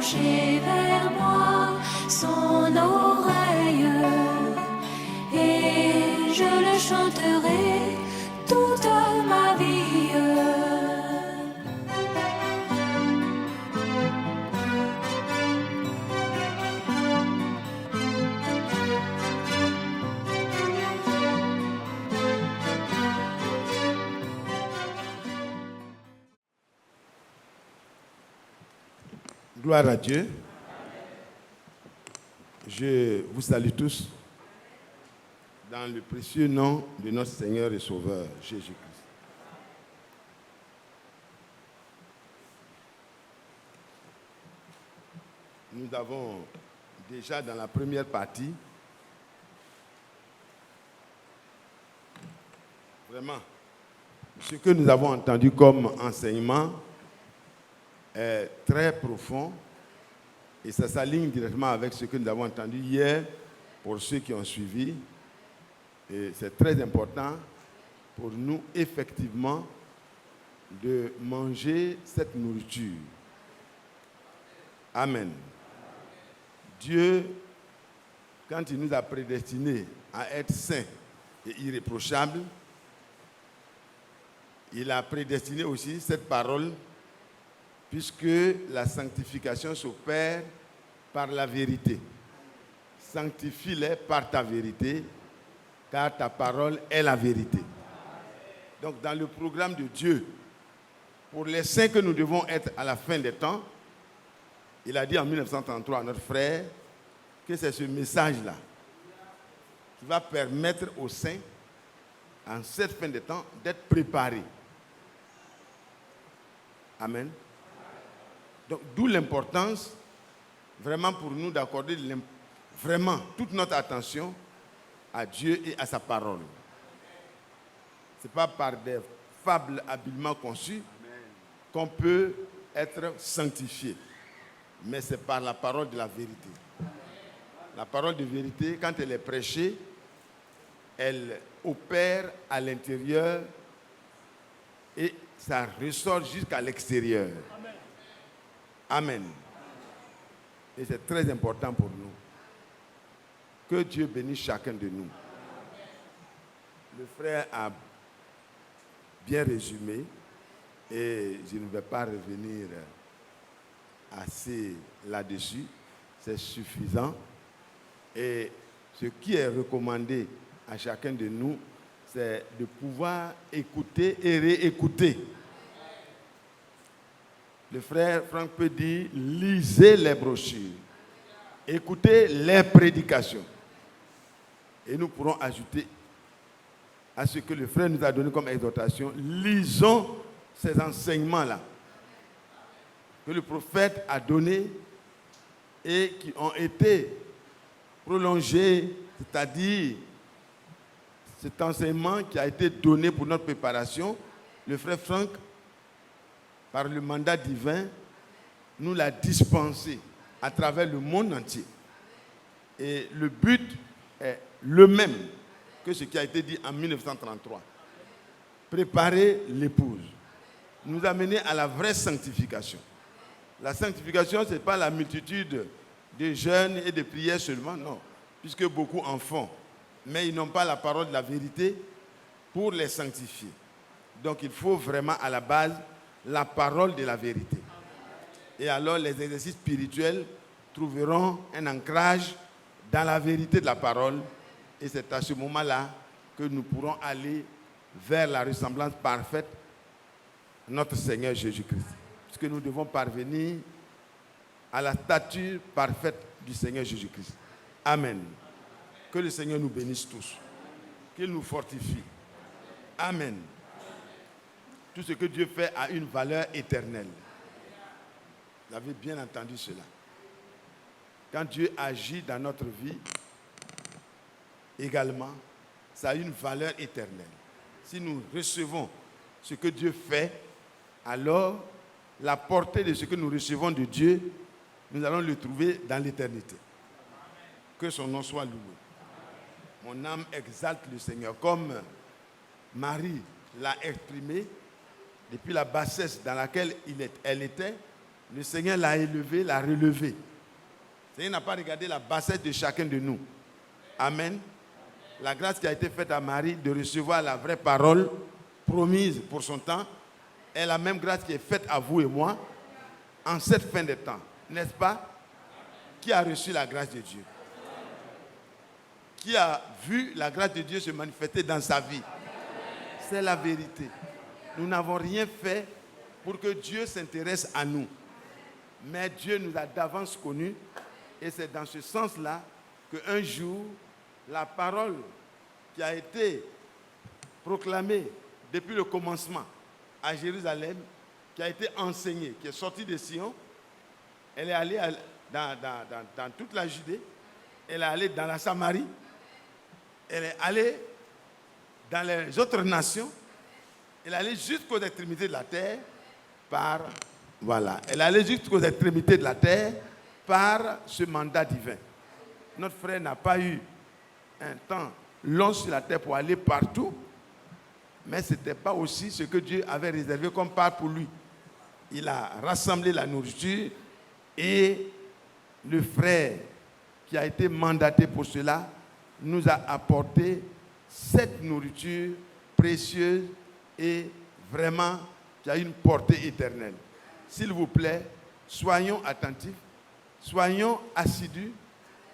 pencher vers moi son oreille, et je le chanterai toute ma vie. Gloire à Dieu. Je vous salue tous dans le précieux nom de notre Seigneur et Sauveur, Jésus-Christ. Nous avons déjà dans la première partie vraiment ce que nous avons entendu comme enseignement est très profond et ça s'aligne directement avec ce que nous avons entendu hier pour ceux qui ont suivi. Et c'est très important pour nous effectivement de manger cette nourriture. Amen. Dieu, quand il nous a prédestinés à être saints et irréprochables, il a prédestiné aussi cette parole, puisque la sanctification s'opère par la vérité. Sanctifie-les par ta vérité, car ta parole est la vérité. Donc dans le programme de Dieu, pour les saints que nous devons être à la fin des temps, il a dit en 1933 à notre frère que c'est ce message-là qui va permettre aux saints, en cette fin de temps, d'être préparés. Amen. Donc, d'où l'importance, vraiment pour nous, d'accorder vraiment toute notre attention à Dieu et à sa parole. Ce n'est pas par des fables habilement conçues qu'on peut être sanctifié, mais c'est par la parole de la vérité. La parole de vérité, quand elle est prêchée, elle opère à l'intérieur et ça ressort jusqu'à l'extérieur. Amen. Et c'est très important pour nous. Que Dieu bénisse chacun de nous. Le frère a bien résumé et je ne vais pas revenir assez là-dessus. C'est suffisant. Et ce qui est recommandé à chacun de nous, c'est de pouvoir écouter et réécouter. Le frère Franck peut dire, lisez les brochures, écoutez les prédications. Et nous pourrons ajouter à ce que le frère nous a donné comme exhortation, lisons ces enseignements-là que le prophète a donnés et qui ont été prolongés, c'est-à-dire cet enseignement qui a été donné pour notre préparation, le frère Franck, par le mandat divin, nous l'a dispensé à travers le monde entier. Et le but est le même que ce qui a été dit en 1933. Préparer l'épouse. Nous amener à la vraie sanctification. La sanctification, ce n'est pas la multitude de jeûnes et de prières seulement, non. Puisque beaucoup en font. Mais ils n'ont pas la parole de la vérité pour les sanctifier. Donc il faut vraiment à la base la parole de la vérité. Et alors les exercices spirituels trouveront un ancrage dans la vérité de la parole. Et c'est à ce moment-là que nous pourrons aller vers la ressemblance parfaite de notre Seigneur Jésus-Christ. Parce que nous devons parvenir à la stature parfaite du Seigneur Jésus-Christ. Amen. Que le Seigneur nous bénisse tous. Qu'il nous fortifie. Amen. Tout ce que Dieu fait a une valeur éternelle. Vous avez bien entendu cela. Quand Dieu agit dans notre vie, également, ça a une valeur éternelle. Si nous recevons ce que Dieu fait, alors la portée de ce que nous recevons de Dieu, nous allons le trouver dans l'éternité. Que son nom soit loué. Mon âme exalte le Seigneur, comme Marie l'a exprimé depuis la bassesse dans laquelle elle était, Le Seigneur l'a élevé, l'a relevé. Le Seigneur n'a pas regardé la bassesse de chacun de nous. Amen. La grâce qui a été faite à Marie de recevoir la vraie parole promise pour son temps est la même grâce qui est faite à vous et moi en cette fin de temps. N'est-ce pas? Qui a reçu la grâce de Dieu? Qui a vu la grâce de Dieu se manifester dans sa vie? C'est la vérité. Nous n'avons rien fait pour que Dieu s'intéresse à nous. Mais Dieu nous a d'avance connus et c'est dans ce sens-là qu'un jour, la parole qui a été proclamée depuis le commencement à Jérusalem, qui a été enseignée, qui est sortie de Sion, elle est allée dans toute la Judée, elle est allée dans la Samarie, elle est allée dans les autres nations, elle est allée jusqu'aux extrémités de la terre elle est allée jusqu'aux extrémités de la terre par ce mandat divin. Notre frère n'a pas eu un temps long sur la terre pour aller partout, mais ce n'était pas aussi ce que Dieu avait réservé comme part pour lui. Il a rassemblé la nourriture et le frère qui a été mandaté pour cela nous a apporté cette nourriture précieuse et vraiment qui a une portée éternelle. S'il vous plaît, soyons attentifs, soyons assidus,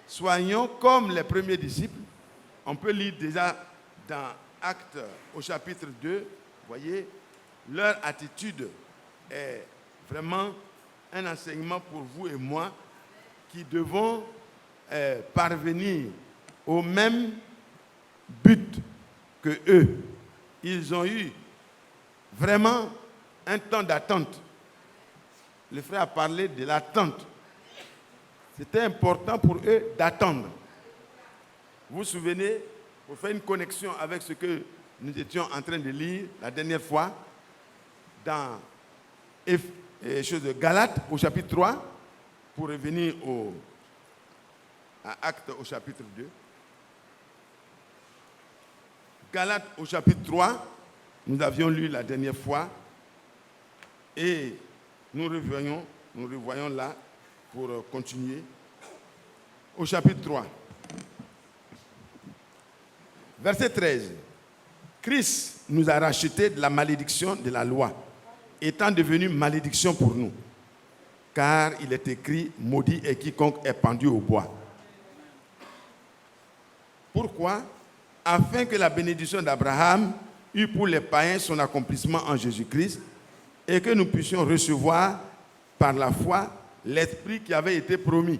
soyons comme les premiers disciples. On peut lire déjà dans Actes au chapitre 2, vous voyez, leur attitude est vraiment un enseignement pour vous et moi qui devons parvenir au même but que eux. Ils ont eu vraiment un temps d'attente. Le frère a parlé de l'attente. C'était important pour eux d'attendre. Vous vous souvenez, pour faire une connexion avec ce que nous étions en train de lire la dernière fois, dans Galates au chapitre 3, pour revenir à Actes au chapitre 2. Galates au chapitre 3, nous avions lu la dernière fois, et nous revoyons là pour continuer. Au chapitre 3, verset 13. Christ nous a rachetés de la malédiction de la loi, étant devenu malédiction pour nous. Car il est écrit, maudit est quiconque est pendu au bois. Pourquoi? Afin que la bénédiction d'Abraham eût pour les païens son accomplissement en Jésus-Christ, et que nous puissions recevoir par la foi l'Esprit qui avait été promis.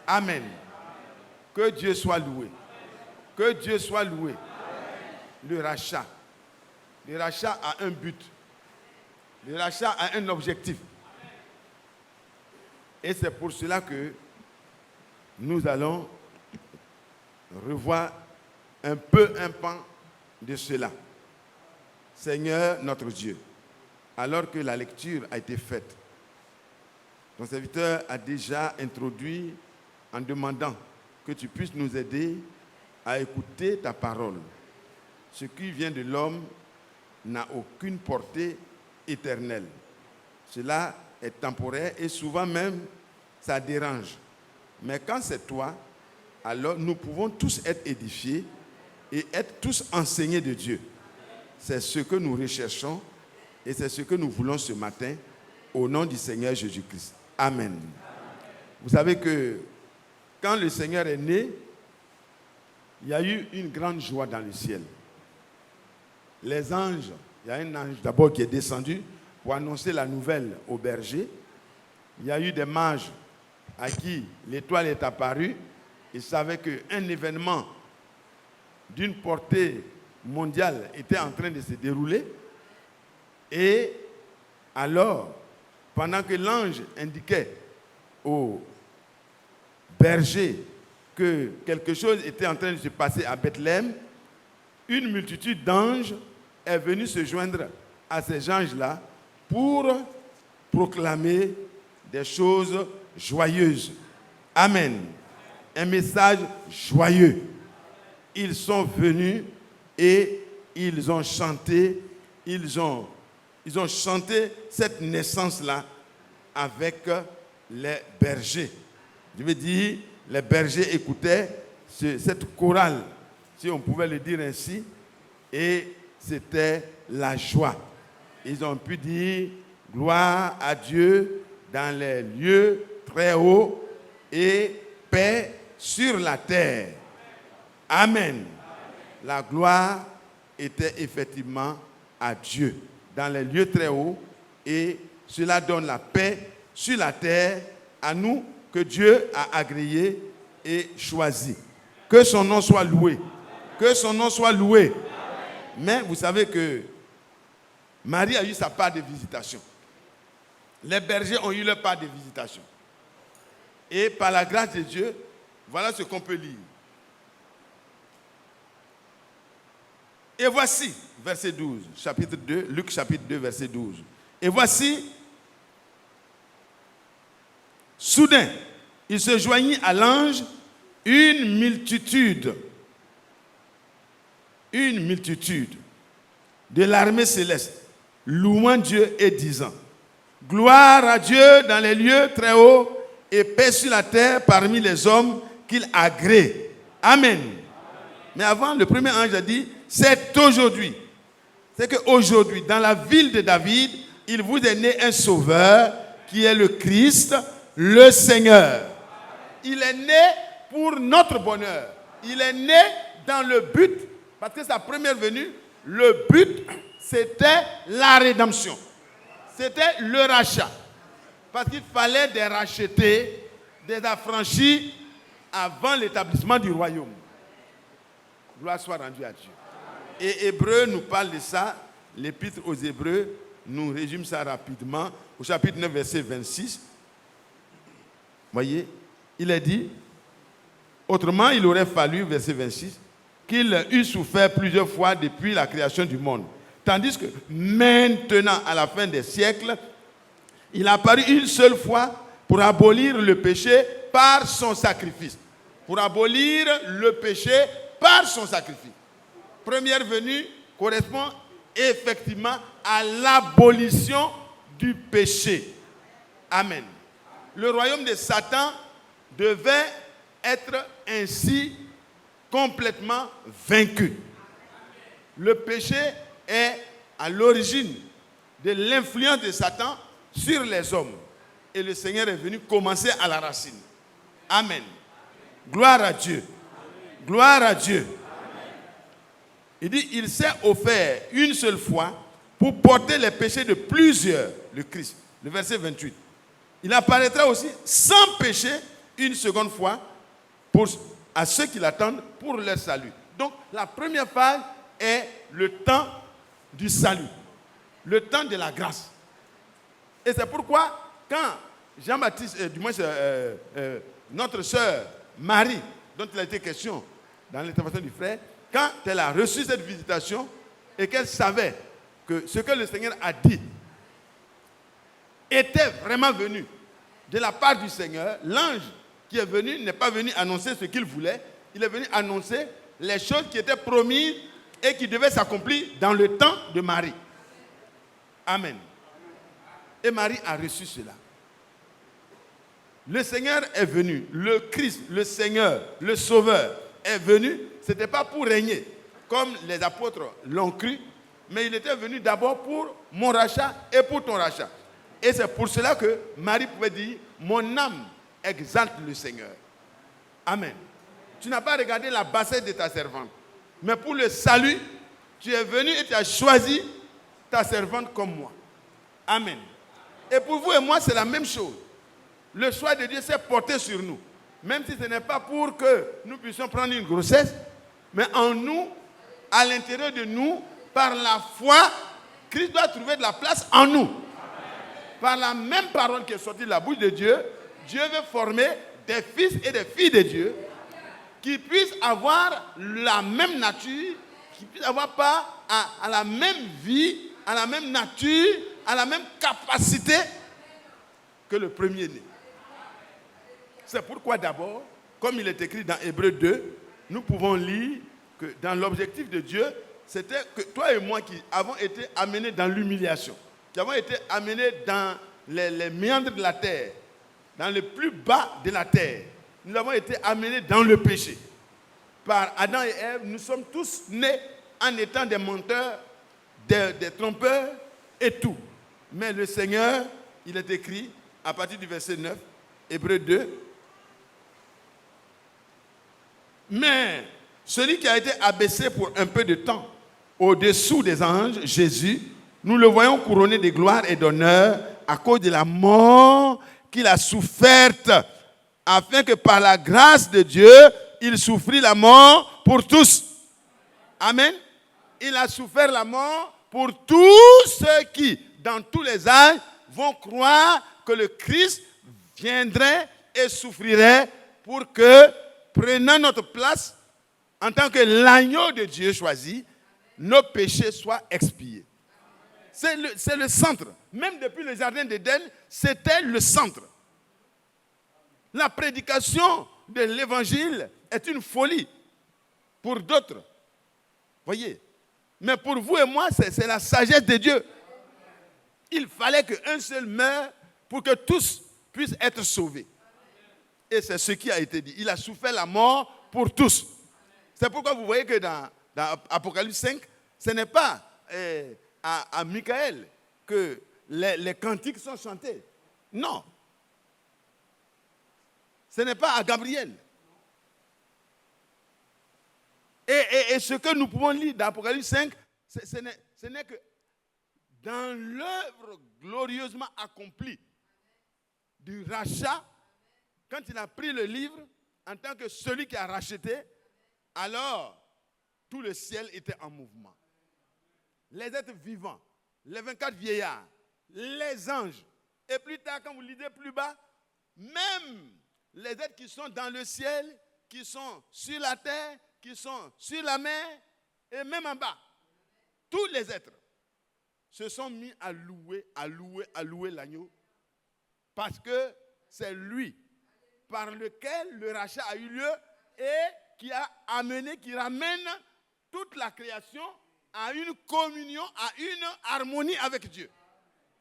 Amen. Que Dieu soit loué. Que Dieu soit loué. Le rachat. Le rachat a un but. Le rachat a un objectif. Et c'est pour cela que nous allons revoir un peu un pan de cela. Seigneur notre Dieu, alors que la lecture a été faite, ton serviteur a déjà introduit en demandant que tu puisses nous aider à écouter ta parole. Ce qui vient de l'homme n'a aucune portée éternelle. Cela est temporaire et souvent même ça dérange. Mais quand c'est toi, alors nous pouvons tous être édifiés et être tous enseignés de Dieu. C'est ce que nous recherchons et c'est ce que nous voulons ce matin au nom du Seigneur Jésus-Christ. Amen. Vous savez que quand le Seigneur est né, il y a eu une grande joie dans le ciel. Les anges, il y a un ange d'abord qui est descendu pour annoncer la nouvelle aux bergers. Il y a eu des mages à qui l'étoile est apparue. Ils savaient qu'un événement d'une portée mondiale était en train de se dérouler. Et alors, pendant que l'ange indiquait aux bergers que quelque chose était en train de se passer à Bethléem, une multitude d'anges est venue se joindre à ces anges-là pour proclamer des choses joyeuses. Amen. Un message joyeux. Ils sont venus et ils ont chanté, ils ont chanté cette naissance-là avec les bergers. Je veux dire, les bergers écoutaient cette chorale, si on pouvait le dire ainsi, et c'était la joie. Ils ont pu dire gloire à Dieu dans les lieux très hauts et paix sur la terre. Amen. La gloire était effectivement à Dieu dans les lieux très hauts et cela donne la paix sur la terre à nous que Dieu a agréé et choisi. Que son nom soit loué. Que son nom soit loué. Mais vous savez que Marie a eu sa part de visitation. Les bergers ont eu leur part de visitation. Et par la grâce de Dieu, voilà ce qu'on peut lire. Et voici, verset 12, chapitre 2, Luc chapitre 2, verset 12. Et voici, soudain, il se joignit à l'ange une multitude de l'armée céleste, louant Dieu et disant, gloire à Dieu dans les lieux très hauts et paix sur la terre parmi les hommes qu'il agrée. Amen. Mais avant, le premier ange a dit, c'est aujourd'hui. C'est qu'aujourd'hui, dans la ville de David, il vous est né un sauveur qui est le Christ, le Seigneur. Il est né pour notre bonheur. Il est né dans le but, parce que sa première venue, le but, c'était la rédemption. C'était le rachat. Parce qu'il fallait des rachetés, des affranchis avant l'établissement du royaume. Gloire soit rendue à Dieu. Et Hébreu nous parle de ça. L'épître aux Hébreux nous résume ça rapidement. Au chapitre 9, verset 26. Voyez, il est dit, autrement il aurait fallu, verset 26, qu'il eût souffert plusieurs fois depuis la création du monde. Tandis que maintenant, à la fin des siècles, il a apparu une seule fois pour abolir le péché par son sacrifice. Pour abolir le péché par son sacrifice. Première venue correspond effectivement à l'abolition du péché. Amen. Le royaume de Satan devait être ainsi complètement vaincu. Le péché est à l'origine de l'influence de Satan sur les hommes. Et le Seigneur est venu commencer à la racine. Amen. Gloire à Dieu. Gloire à Dieu. Il dit, il s'est offert une seule fois pour porter les péchés de plusieurs, le Christ. Le verset 28. Il apparaîtra aussi sans péché une seconde fois à ceux qui l'attendent pour leur salut. Donc, la première phase est le temps du salut, le temps de la grâce. Et c'est pourquoi, quand Jean-Baptiste, notre sœur Marie, dont il a été question dans l'intervention du frère, quand elle a reçu cette visitation et qu'elle savait que ce que le Seigneur a dit était vraiment venu de la part du Seigneur, l'ange qui est venu n'est pas venu annoncer ce qu'il voulait, il est venu annoncer les choses qui étaient promises et qui devaient s'accomplir dans le temps de Marie. Amen. Et Marie a reçu cela. Le Seigneur est venu, le Christ, le Seigneur, le Sauveur est venu, ce n'était pas pour régner, comme les apôtres l'ont cru, mais il était venu d'abord pour mon rachat et pour ton rachat. Et c'est pour cela que Marie pouvait dire, mon âme exalte le Seigneur. Amen. Tu n'as pas regardé la bassesse de ta servante, mais pour le salut, tu es venu et tu as choisi ta servante comme moi. Amen. Et pour vous et moi, c'est la même chose. Le choix de Dieu s'est porté sur nous. Même si ce n'est pas pour que nous puissions prendre une grossesse, mais en nous, à l'intérieur de nous, par la foi, Christ doit trouver de la place en nous. Par la même parole qui est sortie de la bouche de Dieu, Dieu veut former des fils et des filles de Dieu qui puissent avoir la même nature, qui puissent avoir part à la même vie, à la même nature, à la même capacité que le premier-né. C'est pourquoi d'abord, comme il est écrit dans Hébreux 2, nous pouvons lire que dans l'objectif de Dieu, c'était que toi et moi qui avons été amenés dans l'humiliation, qui avons été amenés dans les méandres de la terre, dans le plus bas de la terre, nous avons été amenés dans le péché. Par Adam et Ève, nous sommes tous nés en étant des menteurs, des trompeurs et tout. Mais le Seigneur, il est écrit à partir du verset 9, Hébreux 2. Mais celui qui a été abaissé pour un peu de temps au-dessous des anges, Jésus, nous le voyons couronné de gloire et d'honneur à cause de la mort qu'il a soufferte, afin que par la grâce de Dieu, il souffrit la mort pour tous. Amen. Il a souffert la mort pour tous ceux qui, dans tous les âges, vont croire que le Christ viendrait et souffrirait pour que, prenant notre place, en tant que l'agneau de Dieu choisi, nos péchés soient expiés. C'est le centre. Même depuis le jardin d'Éden, c'était le centre. La prédication de l'évangile est une folie pour d'autres. Voyez. Mais pour vous et moi, c'est la sagesse de Dieu. Il fallait qu'un seul meure pour que tous puissent être sauvés. Et c'est ce qui a été dit. Il a souffert la mort pour tous. C'est pourquoi vous voyez que dans Apocalypse 5, ce n'est pas à Michael que les cantiques sont chantés. Non. Ce n'est pas à Gabriel. Et ce que nous pouvons lire dans Apocalypse 5, ce n'est que dans l'œuvre glorieusement accomplie du rachat, quand il a pris le livre en tant que celui qui a racheté, alors tout le ciel était en mouvement. Les êtres vivants, les 24 vieillards, les anges, et plus tard, quand vous lisez plus bas, même les êtres qui sont dans le ciel, qui sont sur la terre, qui sont sur la mer, et même en bas, tous les êtres se sont mis à louer l'agneau, parce que c'est lui par lequel le rachat a eu lieu et qui ramène toute la création à une communion, à une harmonie avec Dieu.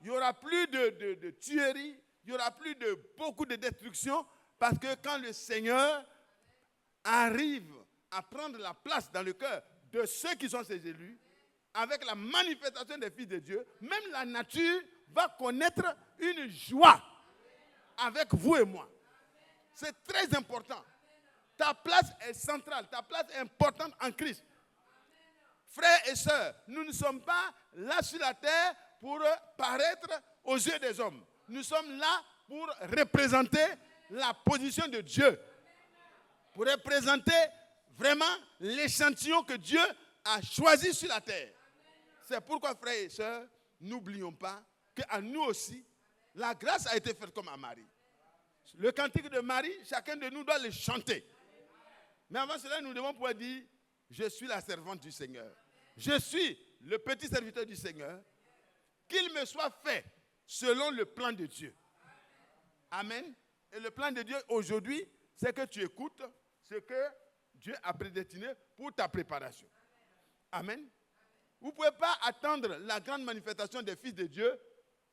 Il n'y aura plus de tuerie, il n'y aura plus de beaucoup de destruction, parce que quand le Seigneur arrive à prendre la place dans le cœur de ceux qui sont ses élus, avec la manifestation des fils de Dieu, même la nature va connaître une joie avec vous et moi. C'est très important. Ta place est centrale, ta place est importante en Christ. Frères et sœurs, nous ne sommes pas là sur la terre pour paraître aux yeux des hommes. Nous sommes là pour représenter la position de Dieu. Pour représenter vraiment l'échantillon que Dieu a choisi sur la terre. C'est pourquoi, frères et sœurs, n'oublions pas qu'à nous aussi, la grâce a été faite comme à Marie. Le cantique de Marie, chacun de nous doit le chanter. Mais avant cela, nous devons pouvoir dire, je suis la servante du Seigneur. Je suis le petit serviteur du Seigneur. Qu'il me soit fait selon le plan de Dieu. Amen. Et le plan de Dieu aujourd'hui, c'est que tu écoutes ce que Dieu a prédestiné pour ta préparation. Amen. Vous ne pouvez pas attendre la grande manifestation des fils de Dieu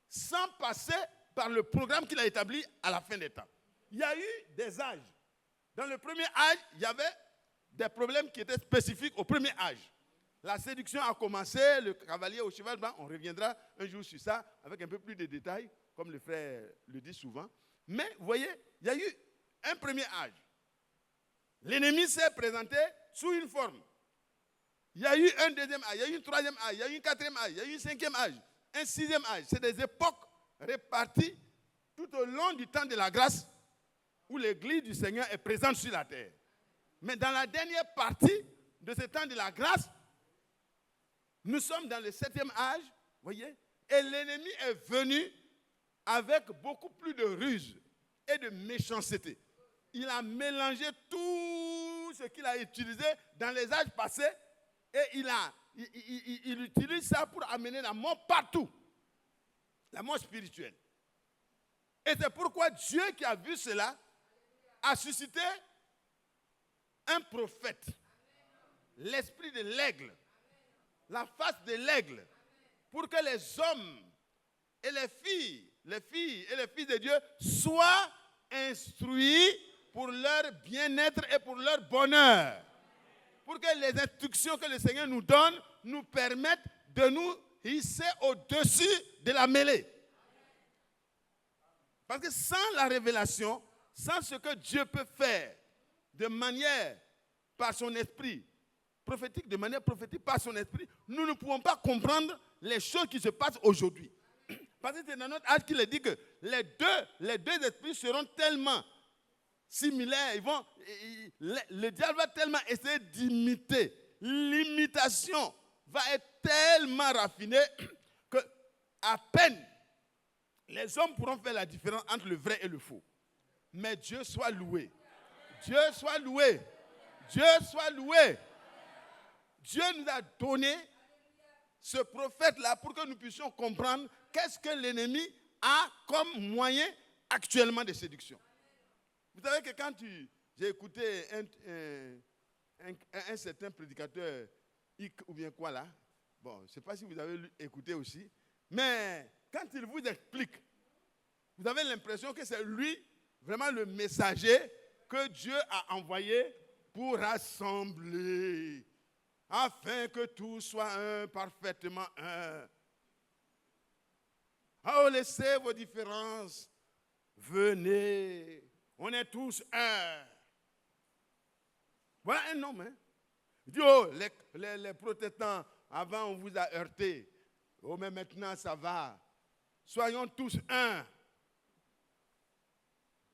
sans passer par le programme qu'il a établi à la fin des temps. Il y a eu des âges. Dans le premier âge, il y avait des problèmes qui étaient spécifiques au premier âge. La séduction a commencé, le cavalier au cheval blanc, on reviendra un jour sur ça avec un peu plus de détails, comme le frère le dit souvent. Mais vous voyez, il y a eu un premier âge. L'ennemi s'est présenté sous une forme. Il y a eu un deuxième âge, il y a eu un troisième âge, il y a eu un quatrième âge, il y a eu un cinquième âge, un sixième âge. C'est des époques réparties tout au long du temps de la grâce où l'Église du Seigneur est présente sur la terre. Mais dans la dernière partie de ce temps de la grâce, nous sommes dans le septième âge, voyez, et l'ennemi est venu avec beaucoup plus de ruse et de méchanceté. Il a mélangé tout ce qu'il a utilisé dans les âges passés et il utilise ça pour amener la mort partout. La mort spirituelle. Et c'est pourquoi Dieu qui a vu cela a suscité un prophète. L'esprit de l'aigle. La face de l'aigle. Pour que les hommes et les filles les filles et les fils de Dieu soient instruits pour leur bien-être et pour leur bonheur. Pour que les instructions que le Seigneur nous donne nous permettent de nous hisser au-dessus de la mêlée. Parce que sans la révélation, sans ce que Dieu peut faire de manière, par son esprit, prophétique, de manière prophétique par son esprit, nous ne pouvons pas comprendre les choses qui se passent aujourd'hui. Parce que c'est dans notre âge qu'il est dit que les deux esprits seront tellement similaires, le diable va tellement essayer d'imiter. L'imitation va être tellement raffinée que à peine les hommes pourront faire la différence entre le vrai et le faux. Mais Dieu soit loué. Dieu soit loué. Dieu soit loué. Dieu nous a donné ce prophète-là pour que nous puissions comprendre qu'est-ce que l'ennemi a comme moyen actuellement de séduction. Vous savez que quand j'ai écouté un certain prédicateur, ou bien quoi là, bon, je ne sais pas si vous avez écouté aussi, mais quand il vous explique, vous avez l'impression que c'est lui, vraiment le messager que Dieu a envoyé pour rassembler, afin que tout soit un, parfaitement un. Oh, laissez vos différences, venez, on est tous un. Voilà un homme, hein. Il dit, oh, les protestants, avant on vous a heurté, oh, mais maintenant ça va. Soyons tous un.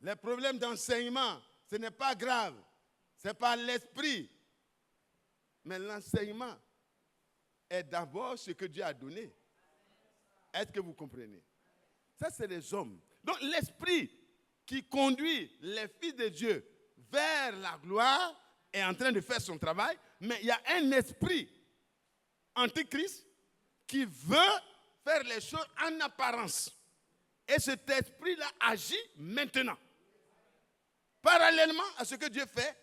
Les problèmes d'enseignement, ce n'est pas grave. Ce n'est pas l'esprit. Mais l'enseignement est d'abord ce que Dieu a donné. Est-ce que vous comprenez? Ça, c'est les hommes. Donc, l'esprit qui conduit les fils de Dieu vers la gloire est en train de faire son travail. Mais il y a un esprit antichrist qui veut faire les choses en apparence. Et cet esprit-là agit maintenant. Parallèlement à ce que Dieu fait,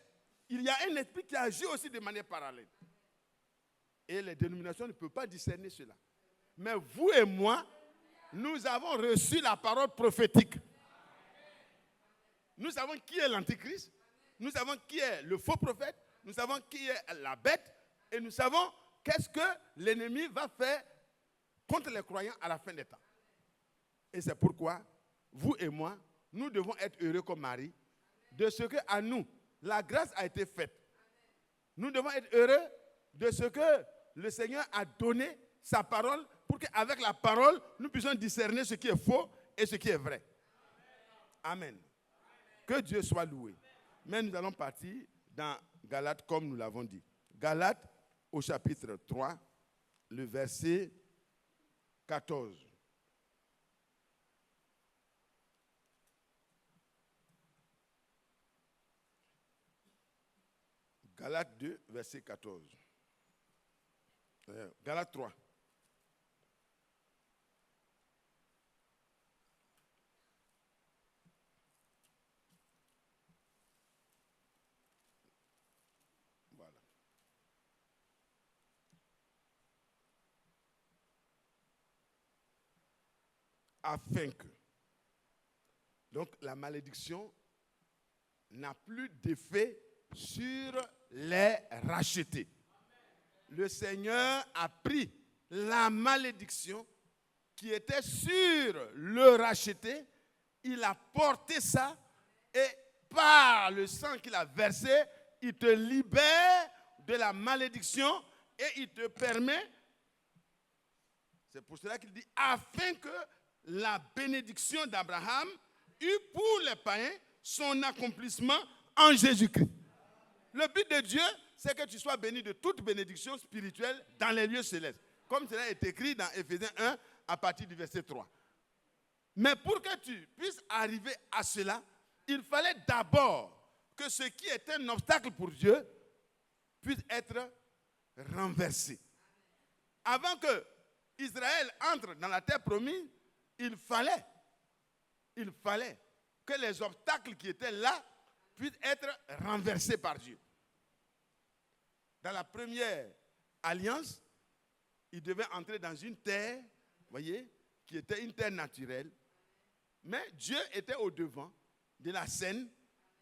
il y a un esprit qui agit aussi de manière parallèle. Et les dénominations ne peuvent pas discerner cela. Mais vous et moi, nous avons reçu la parole prophétique. Nous savons qui est l'antichrist, nous savons qui est le faux prophète, nous savons qui est la bête, et nous savons qu'est-ce que l'ennemi va faire contre les croyants à la fin des temps. Et c'est pourquoi, vous et moi, nous devons être heureux comme Marie, de ce qu'à nous, la grâce a été faite. Nous devons être heureux de ce que le Seigneur a donné sa parole pour qu'avec la parole, nous puissions discerner ce qui est faux et ce qui est vrai. Amen. Que Dieu soit loué. Mais nous allons partir dans Galates comme nous l'avons dit. Galates au chapitre 3, le verset 14. Galates 2, verset 14. Galates 3. Voilà. Afin que. Donc la malédiction n'a plus d'effet sur les rachetés. Le Seigneur a pris la malédiction qui était sur le racheté, il a porté ça et par le sang qu'il a versé, il te libère de la malédiction et il te permet, c'est pour cela qu'il dit, afin que la bénédiction d'Abraham eût pour les païens son accomplissement en Jésus-Christ. Le but de Dieu, c'est que tu sois béni de toute bénédiction spirituelle dans les lieux célestes. Comme cela est écrit dans Éphésiens 1 à partir du verset 3. Mais pour que tu puisses arriver à cela, il fallait d'abord que ce qui est un obstacle pour Dieu puisse être renversé. Avant que Israël entre dans la terre promise, il fallait que les obstacles qui étaient là puissent être renversés par Dieu. Dans la première alliance, il devait entrer dans une terre, voyez, qui était une terre naturelle. Mais Dieu était au devant de la scène.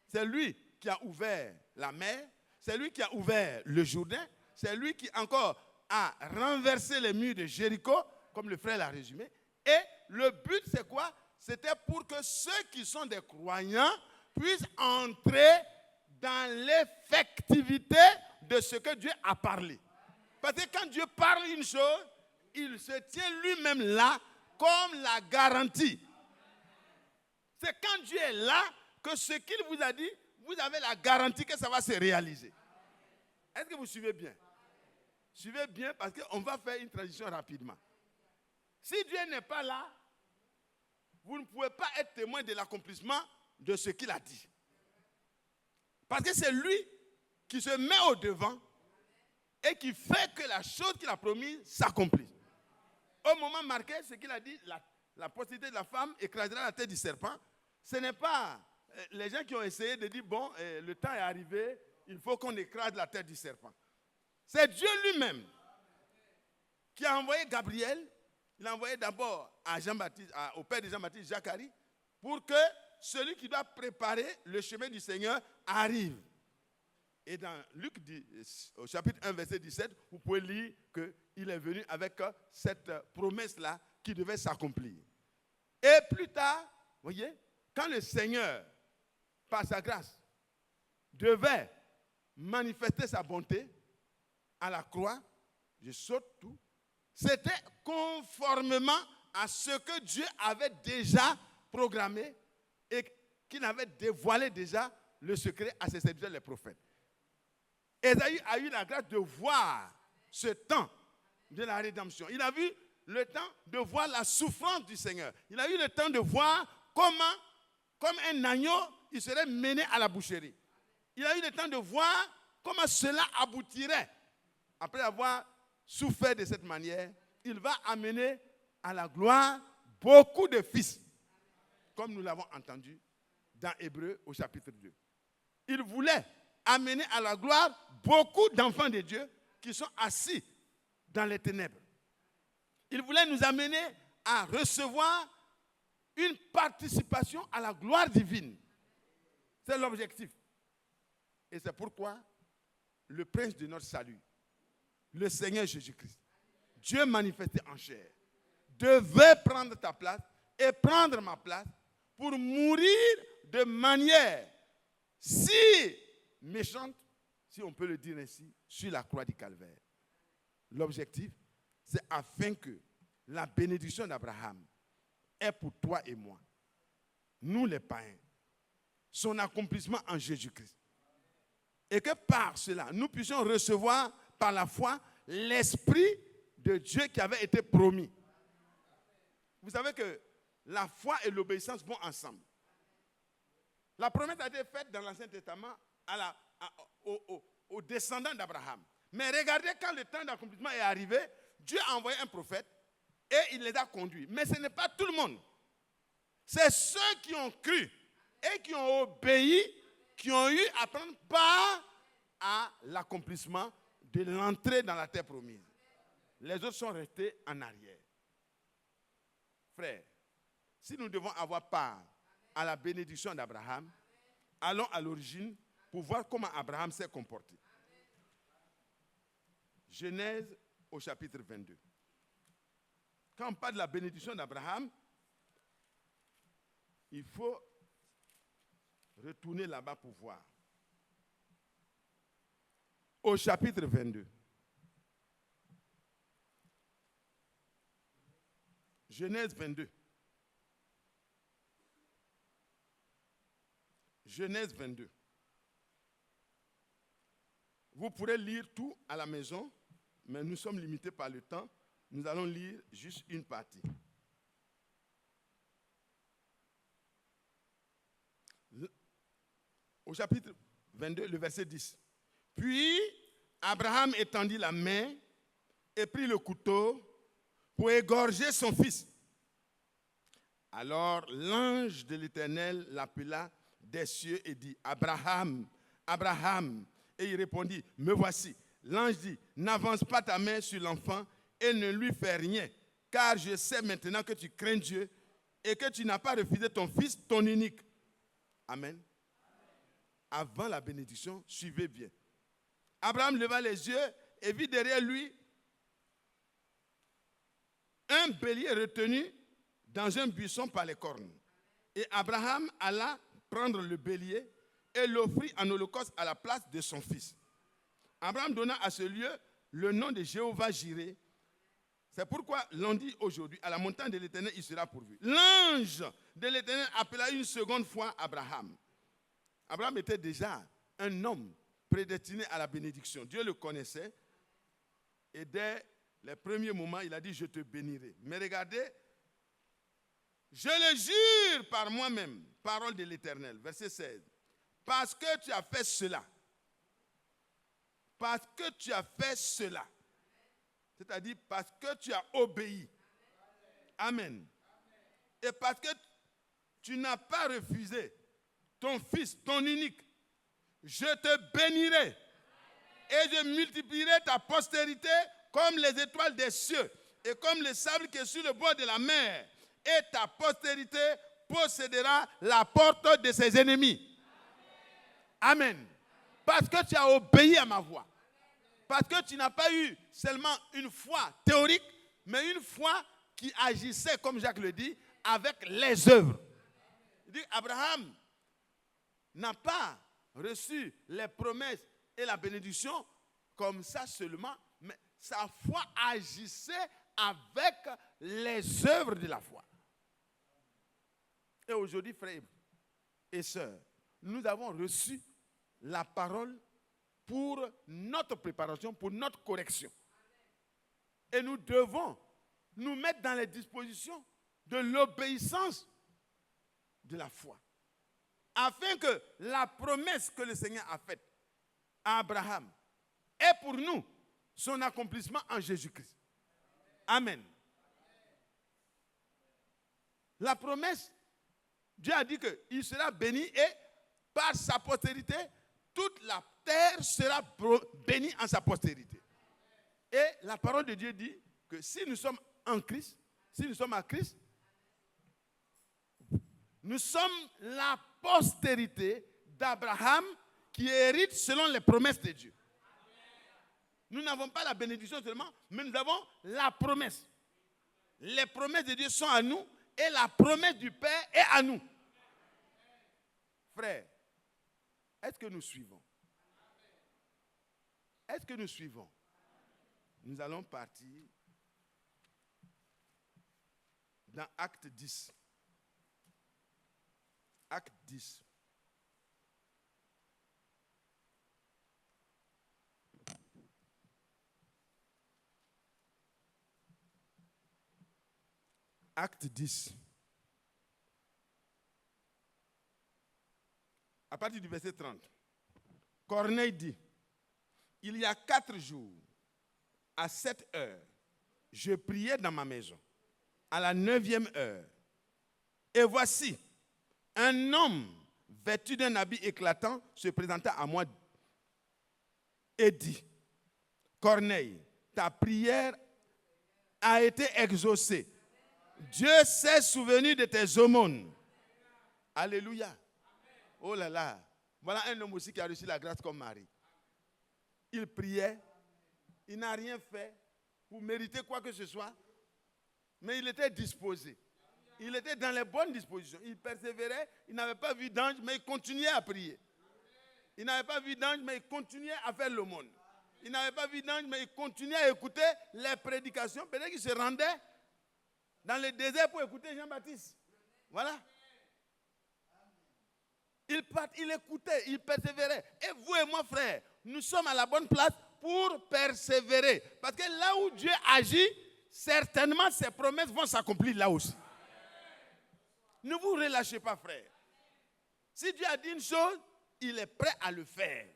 C'est lui qui a ouvert la mer. C'est lui qui a ouvert le Jourdain. C'est lui qui encore a renversé les murs de Jéricho, comme le frère l'a résumé. Et le but, c'est quoi? C'était pour que ceux qui sont des croyants puissent entrer dans l'effectivité de ce que Dieu a parlé. Parce que quand Dieu parle une chose, il se tient lui-même là comme la garantie. C'est quand Dieu est là que ce qu'il vous a dit, vous avez la garantie que ça va se réaliser. Est-ce que vous suivez bien? Suivez bien parce qu'on va faire une transition rapidement. Si Dieu n'est pas là, vous ne pouvez pas être témoin de l'accomplissement de ce qu'il a dit. Parce que c'est lui qui se met au devant et qui fait que la chose qu'il a promise s'accomplisse. Au moment marqué, ce qu'il a dit, la postérité de la femme écrasera la tête du serpent. Ce n'est pas les gens qui ont essayé de dire, bon, le temps est arrivé, il faut qu'on écrase la tête du serpent. C'est Dieu lui-même qui a envoyé Gabriel. Il a envoyé d'abord à Jean-Baptiste, au père de Jean-Baptiste, Zacharie, pour que celui qui doit préparer le chemin du Seigneur arrive. Et dans Luc, au chapitre 1, verset 17, vous pouvez lire qu'il est venu avec cette promesse-là qui devait s'accomplir. Et plus tard, vous voyez, quand le Seigneur, par sa grâce, devait manifester sa bonté à la croix, je saute tout, c'était conformément à ce que Dieu avait déjà programmé et qu'il avait dévoilé déjà le secret à ses serviteurs, les prophètes. Ésaïe a eu la grâce de voir ce temps de la rédemption. Il a vu le temps de voir la souffrance du Seigneur. Il a eu le temps de voir comment, comme un agneau, il serait mené à la boucherie. Il a eu le temps de voir comment cela aboutirait. Après avoir souffert de cette manière, il va amener à la gloire beaucoup de fils, comme nous l'avons entendu dans Hébreux au chapitre 2. Il voulait amener à la gloire beaucoup d'enfants de Dieu qui sont assis dans les ténèbres. Il voulait nous amener à recevoir une participation à la gloire divine. C'est l'objectif. Et c'est pourquoi le prince de notre salut, le Seigneur Jésus-Christ, Dieu manifesté en chair, devait prendre ta place et prendre ma place pour mourir de manière si méchante, si on peut le dire ainsi, sur la croix du Calvaire. L'objectif, c'est afin que la bénédiction d'Abraham est pour toi et moi, nous les païens, son accomplissement en Jésus-Christ. Et que par cela, nous puissions recevoir par la foi l'Esprit de Dieu qui avait été promis. Vous savez que la foi et l'obéissance vont ensemble. La promesse a été faite dans l'Ancien Testament aux descendants d'Abraham. Mais regardez, quand le temps d'accomplissement est arrivé, Dieu a envoyé un prophète et il les a conduits. Mais ce n'est pas tout le monde. C'est ceux qui ont cru et qui ont obéi, qui ont eu à prendre part à l'accomplissement de l'entrée dans la terre promise. Les autres sont restés en arrière. Frères, si nous devons avoir part à la bénédiction d'Abraham, allons à l'origine pour voir comment Abraham s'est comporté. Genèse au chapitre 22. Quand on parle de la bénédiction d'Abraham, il faut retourner là-bas pour voir. Au chapitre 22. Genèse 22. Genèse 22. Vous pourrez lire tout à la maison, mais nous sommes limités par le temps. Nous allons lire juste une partie. Au chapitre 22, le verset 10. Puis, Abraham étendit la main et prit le couteau pour égorger son fils. Alors, l'ange de l'Éternel l'appela des cieux et dit, Abraham, Abraham. Et il répondit, me voici. L'ange dit, n'avance pas ta main sur l'enfant et ne lui fais rien, car je sais maintenant que tu crains Dieu et que tu n'as pas refusé ton fils, ton unique. Amen. Avant la bénédiction, suivez bien. Abraham leva les yeux et vit derrière lui un bélier retenu dans un buisson par les cornes. Et Abraham alla prendre le bélier et l'offrit en holocauste à la place de son fils. Abraham donna à ce lieu le nom de Jéhovah Jireh. C'est pourquoi l'on dit aujourd'hui, à la montagne de l'Éternel, il sera pourvu. L'ange de l'Éternel appela une seconde fois Abraham. Abraham était déjà un homme prédestiné à la bénédiction. Dieu le connaissait. Et dès les premiers moments, il a dit, je te bénirai. Mais regardez, je le jure par moi-même, parole de l'Éternel, verset 16. Parce que tu as fait cela. Parce que tu as fait cela. C'est-à-dire parce que tu as obéi. Amen. Et parce que tu n'as pas refusé ton fils, ton unique, je te bénirai. Et je multiplierai ta postérité comme les étoiles des cieux et comme le sable qui est sur le bord de la mer. Et ta postérité possédera la porte de ses ennemis. Amen. Parce que tu as obéi à ma voix. Parce que tu n'as pas eu seulement une foi théorique, mais une foi qui agissait, comme Jacques le dit, avec les œuvres. Il dit, Abraham n'a pas reçu les promesses et la bénédiction comme ça seulement, mais sa foi agissait avec les œuvres de la foi. Et aujourd'hui, frères et sœurs, nous avons reçu la parole pour notre préparation, pour notre correction. Et nous devons nous mettre dans les dispositions de l'obéissance de la foi. Afin que la promesse que le Seigneur a faite à Abraham ait pour nous son accomplissement en Jésus-Christ. Amen. La promesse, Dieu a dit qu'il sera béni et par sa postérité, toute la terre sera bénie en sa postérité. Et la parole de Dieu dit que si nous sommes en Christ, si nous sommes à Christ, nous sommes la postérité d'Abraham qui hérite selon les promesses de Dieu. Nous n'avons pas la bénédiction seulement, mais nous avons la promesse. Les promesses de Dieu sont à nous et la promesse du Père est à nous. Frères, est-ce que nous suivons? Est-ce que nous suivons? Nous allons partir dans Acte 10. Acte 10. Acte 10. À partir du verset 30. Corneille dit, il y a 4 jours, à 7 heures, je priais dans ma maison, à la 9e heure. Et voici, un homme vêtu d'un habit éclatant se présenta à moi et dit, Corneille, ta prière a été exaucée. Dieu s'est souvenu de tes aumônes. Alléluia. Oh là là. Voilà un homme aussi qui a reçu la grâce comme Marie. Il priait. Il n'a rien fait pour mériter quoi que ce soit. Mais il était disposé. Il était dans les bonnes dispositions. Il persévérait. Il n'avait pas vu d'ange, mais il continuait à prier. Il n'avait pas vu d'ange, mais il continuait à faire l'aumône. Il n'avait pas vu d'ange, mais il continuait à écouter les prédications. Peut-être qu'il se rendait dans le désert pour écouter Jean-Baptiste. Voilà. Il écoutait, il persévérait. Et vous et moi, frères, nous sommes à la bonne place pour persévérer. Parce que là où Dieu agit, certainement ses promesses vont s'accomplir là aussi. Ne vous relâchez pas, frère. Si Dieu a dit une chose, il est prêt à le faire.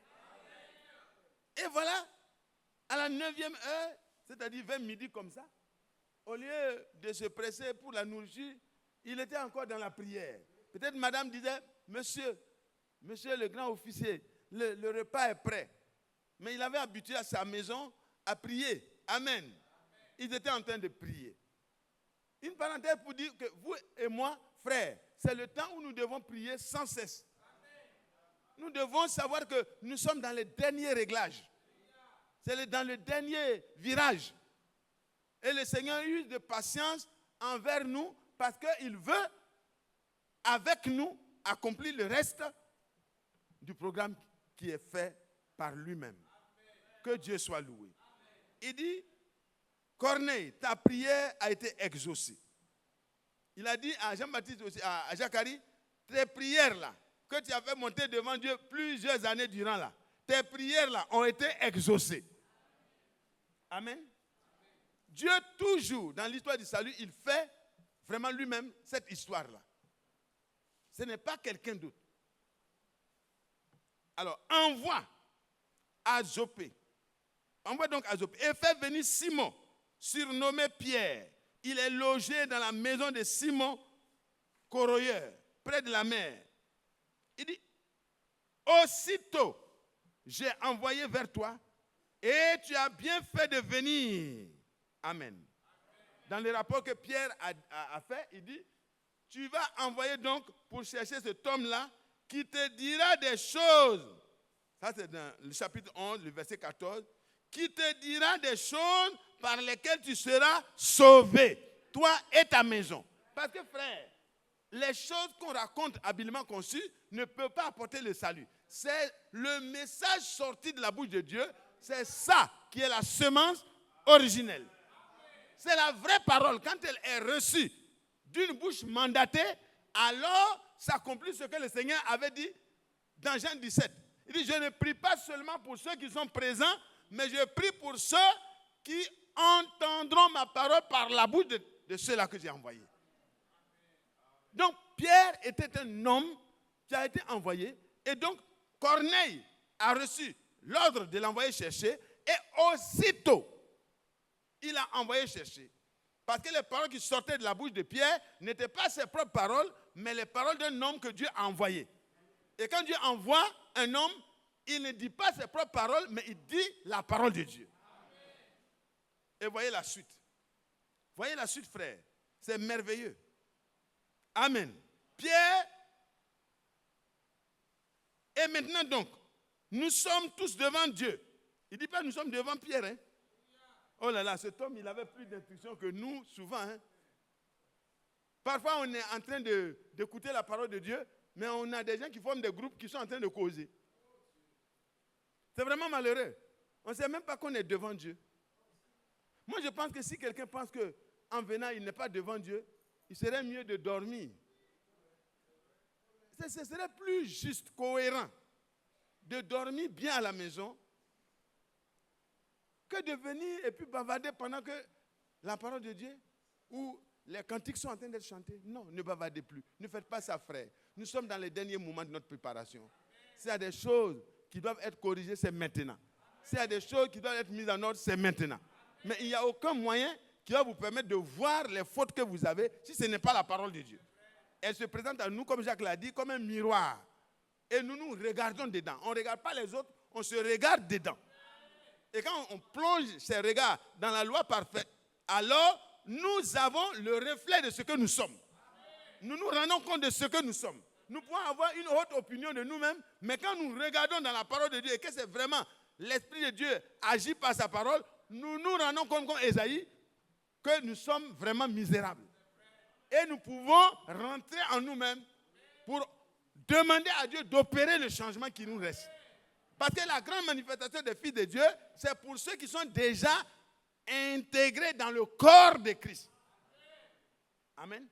Et voilà, à la 9e heure, c'est-à-dire vers midi comme ça, au lieu de se presser pour la nourriture, il était encore dans la prière. Peut-être madame disait, monsieur le grand officier, le repas est prêt. Mais il avait habitué à sa maison à prier. Amen. Ils étaient en train de prier. Une parenthèse pour dire que vous et moi, frère, c'est le temps où nous devons prier sans cesse. Nous devons savoir que nous sommes dans le dernier réglage. C'est dans le dernier virage. Et le Seigneur use de patience envers nous parce qu'il veut, avec nous, accomplir le reste du programme qui est fait par lui-même. Que Dieu soit loué. Il dit, Corneille, ta prière a été exaucée. Il a dit à Jean-Baptiste aussi, à Zacharie, tes prières là, que tu as fait monter devant Dieu plusieurs années durant là, tes prières là ont été exaucées. Amen. Dieu toujours, dans l'histoire du salut, il fait vraiment lui-même cette histoire-là. Ce n'est pas quelqu'un d'autre. Alors, envoie donc à Jopé et fais venir Simon, surnommé Pierre. Il est logé dans la maison de Simon, corroyeur, près de la mer. Il dit, aussitôt, j'ai envoyé vers toi et tu as bien fait de venir. Amen. Dans le rapport que Pierre a fait, il dit, tu vas envoyer donc pour chercher cet homme-là qui te dira des choses. Ça, c'est dans le chapitre 11, le verset 14. Qui te dira des choses par lesquelles tu seras sauvé, toi et ta maison. Parce que, frère, les choses qu'on raconte habilement conçues ne peuvent pas apporter le salut. C'est le message sorti de la bouche de Dieu. C'est ça qui est la semence originelle. C'est la vraie parole. Quand elle est reçue d'une bouche mandatée, alors s'accomplit ce que le Seigneur avait dit dans Jean 17. Il dit, je ne prie pas seulement pour ceux qui sont présents, mais je prie pour ceux qui entendront ma parole par la bouche de ceux-là que j'ai envoyés. Donc, Pierre était un homme qui a été envoyé. Et donc, Corneille a reçu l'ordre de l'envoyer chercher. Et aussitôt, il a envoyé chercher. Parce que les paroles qui sortaient de la bouche de Pierre n'étaient pas ses propres paroles, mais les paroles d'un homme que Dieu a envoyé. Et quand Dieu envoie un homme, il ne dit pas ses propres paroles, mais il dit la parole de Dieu. Et voyez la suite. Voyez la suite, frère. C'est merveilleux. Amen. Pierre, et maintenant donc, nous sommes tous devant Dieu. Il ne dit pas nous sommes devant Pierre. Hein? Oh là là, cet homme, il avait plus d'instructions que nous, souvent. Hein? Parfois, on est en train d'écouter la parole de Dieu, mais on a des gens qui forment des groupes qui sont en train de causer. C'est vraiment malheureux. On ne sait même pas qu'on est devant Dieu. Moi, je pense que si quelqu'un pense qu'en venant, il n'est pas devant Dieu, il serait mieux de dormir. Ce serait plus juste, cohérent, de dormir bien à la maison que de venir et puis bavarder pendant que la parole de Dieu ou les cantiques sont en train d'être chantés. Non, ne bavardez plus. Ne faites pas ça, frère. Nous sommes dans les derniers moments de notre préparation. S'il y a des choses qui doivent être corrigées, c'est maintenant. S'il y a des choses qui doivent être mises en ordre, c'est maintenant. Mais il n'y a aucun moyen qui va vous permettre de voir les fautes que vous avez si ce n'est pas la parole de Dieu. Elle se présente à nous, comme Jacques l'a dit, comme un miroir. Et nous nous regardons dedans. On ne regarde pas les autres, on se regarde dedans. Et quand on plonge ces regards dans la loi parfaite, alors nous avons le reflet de ce que nous sommes. Nous nous rendons compte de ce que nous sommes. Nous pouvons avoir une haute opinion de nous-mêmes, mais quand nous regardons dans la parole de Dieu et que c'est vraiment l'Esprit de Dieu agit par sa parole, nous nous rendons compte comme Ésaïe que nous sommes vraiment misérables. Et nous pouvons rentrer en nous-mêmes pour demander à Dieu d'opérer le changement qui nous reste. Parce que la grande manifestation des fils de Dieu, c'est pour ceux qui sont déjà intégrés dans le corps de Christ. Amen.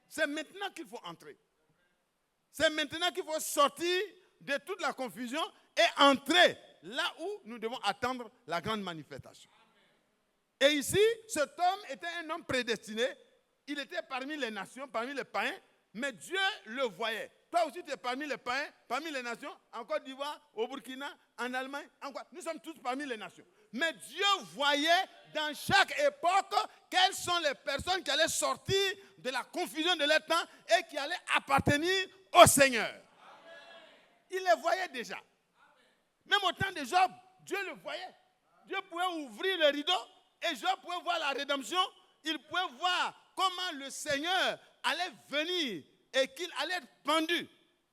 C'est maintenant qu'il faut entrer. C'est maintenant qu'il faut sortir de toute la confusion et entrer là où nous devons attendre la grande manifestation. Et ici, cet homme était un homme prédestiné. Il était parmi les nations, parmi les païens, mais Dieu le voyait. Toi aussi, tu es parmi les païens, parmi les nations, en Côte d'Ivoire, au Burkina, en Allemagne, en quoi? Nous sommes tous parmi les nations. Mais Dieu voyait dans chaque époque quelles sont les personnes qui allaient sortir de la confusion de leur temps et qui allaient appartenir au Seigneur. Amen. Il les voyait déjà. Amen. Même au temps de Job, Dieu le voyait. Dieu pouvait ouvrir le rideau et Job pouvait voir la rédemption. Il pouvait voir comment le Seigneur allait venir et qu'il allait être pendu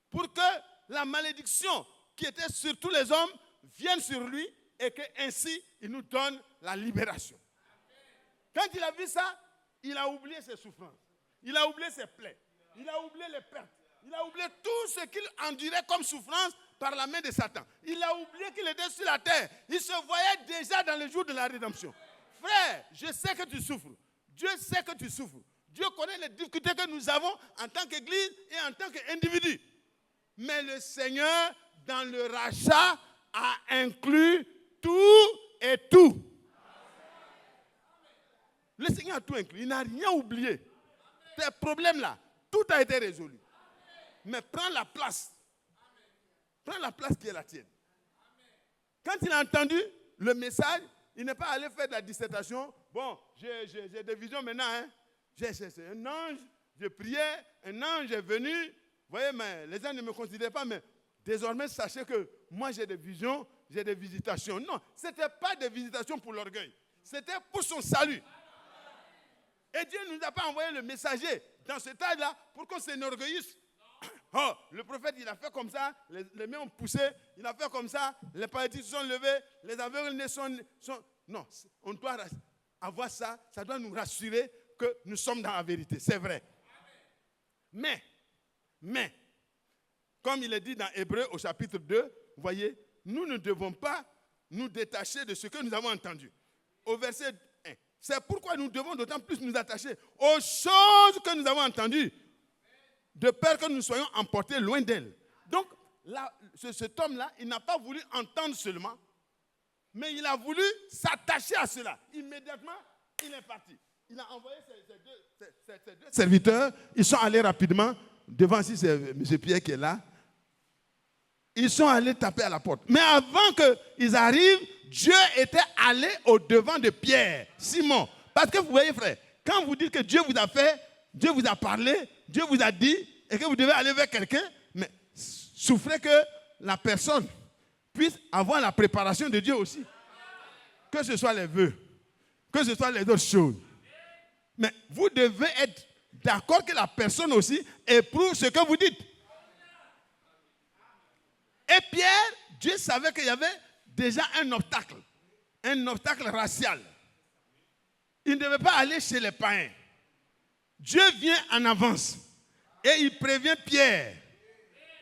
pour que la malédiction qui était sur tous les hommes vienne sur lui et qu'ainsi il nous donne la libération. Quand il a vu ça, il a oublié ses souffrances, il a oublié ses plaies, il a oublié les pertes, il a oublié tout ce qu'il endurait comme souffrance par la main de Satan. Il a oublié qu'il était sur la terre. Il se voyait déjà dans le jour de la rédemption. Frère, je sais que tu souffres. Dieu sait que tu souffres. Dieu connaît les difficultés que nous avons en tant qu'Église et en tant qu'individu. Mais le Seigneur, dans le rachat, a inclus tout et tout. Le Seigneur a tout inclus. Il n'a rien oublié. Tes problèmes là, tout a été résolu. Mais prends la place. Prends la place qui est la tienne. Quand il a entendu le message, il n'est pas allé faire de la dissertation. Bon, j'ai des visions maintenant. Hein. C'est un ange, je priais, un ange est venu. Vous voyez, mais les gens ne me considèrent pas, mais désormais, sachez que moi, j'ai des visions, j'ai des visitations. Non, ce n'était pas des visitations pour l'orgueil. C'était pour son salut. Et Dieu ne nous a pas envoyé le messager dans ce tas-là pour qu'on s'enorgueillisse. Oh, le prophète, il a fait comme ça, les mains ont poussé, il a fait comme ça, les paralytiques se sont levés, les aveugles sont... Non, on doit avoir ça, ça doit nous rassurer que nous sommes dans la vérité, c'est vrai. Mais, comme il est dit dans Hébreux au chapitre 2, vous voyez, nous ne devons pas nous détacher de ce que nous avons entendu. Au verset 1, c'est pourquoi nous devons d'autant plus nous attacher aux choses que nous avons entendues, de peur que nous soyons emportés loin d'elle. Donc, cet homme-là, il n'a pas voulu entendre seulement, mais il a voulu s'attacher à cela. Immédiatement, il est parti. Il a envoyé ses deux serviteurs. Ils sont allés rapidement. Devant ici, c'est M. Pierre qui est là. Ils sont allés taper à la porte. Mais avant qu'ils arrivent, Dieu était allé au-devant de Pierre, Simon. Parce que vous voyez, frère, quand vous dites que Dieu vous a fait, Dieu vous a parlé, Dieu vous a dit, et que vous devez aller vers quelqu'un, mais souffrez que la personne puisse avoir la préparation de Dieu aussi. Que ce soit les vœux, que ce soit les autres choses. Mais vous devez être d'accord que la personne aussi éprouve ce que vous dites. Et Pierre, Dieu savait qu'il y avait déjà un obstacle racial. Il ne devait pas aller chez les païens. Dieu vient en avance et il prévient Pierre.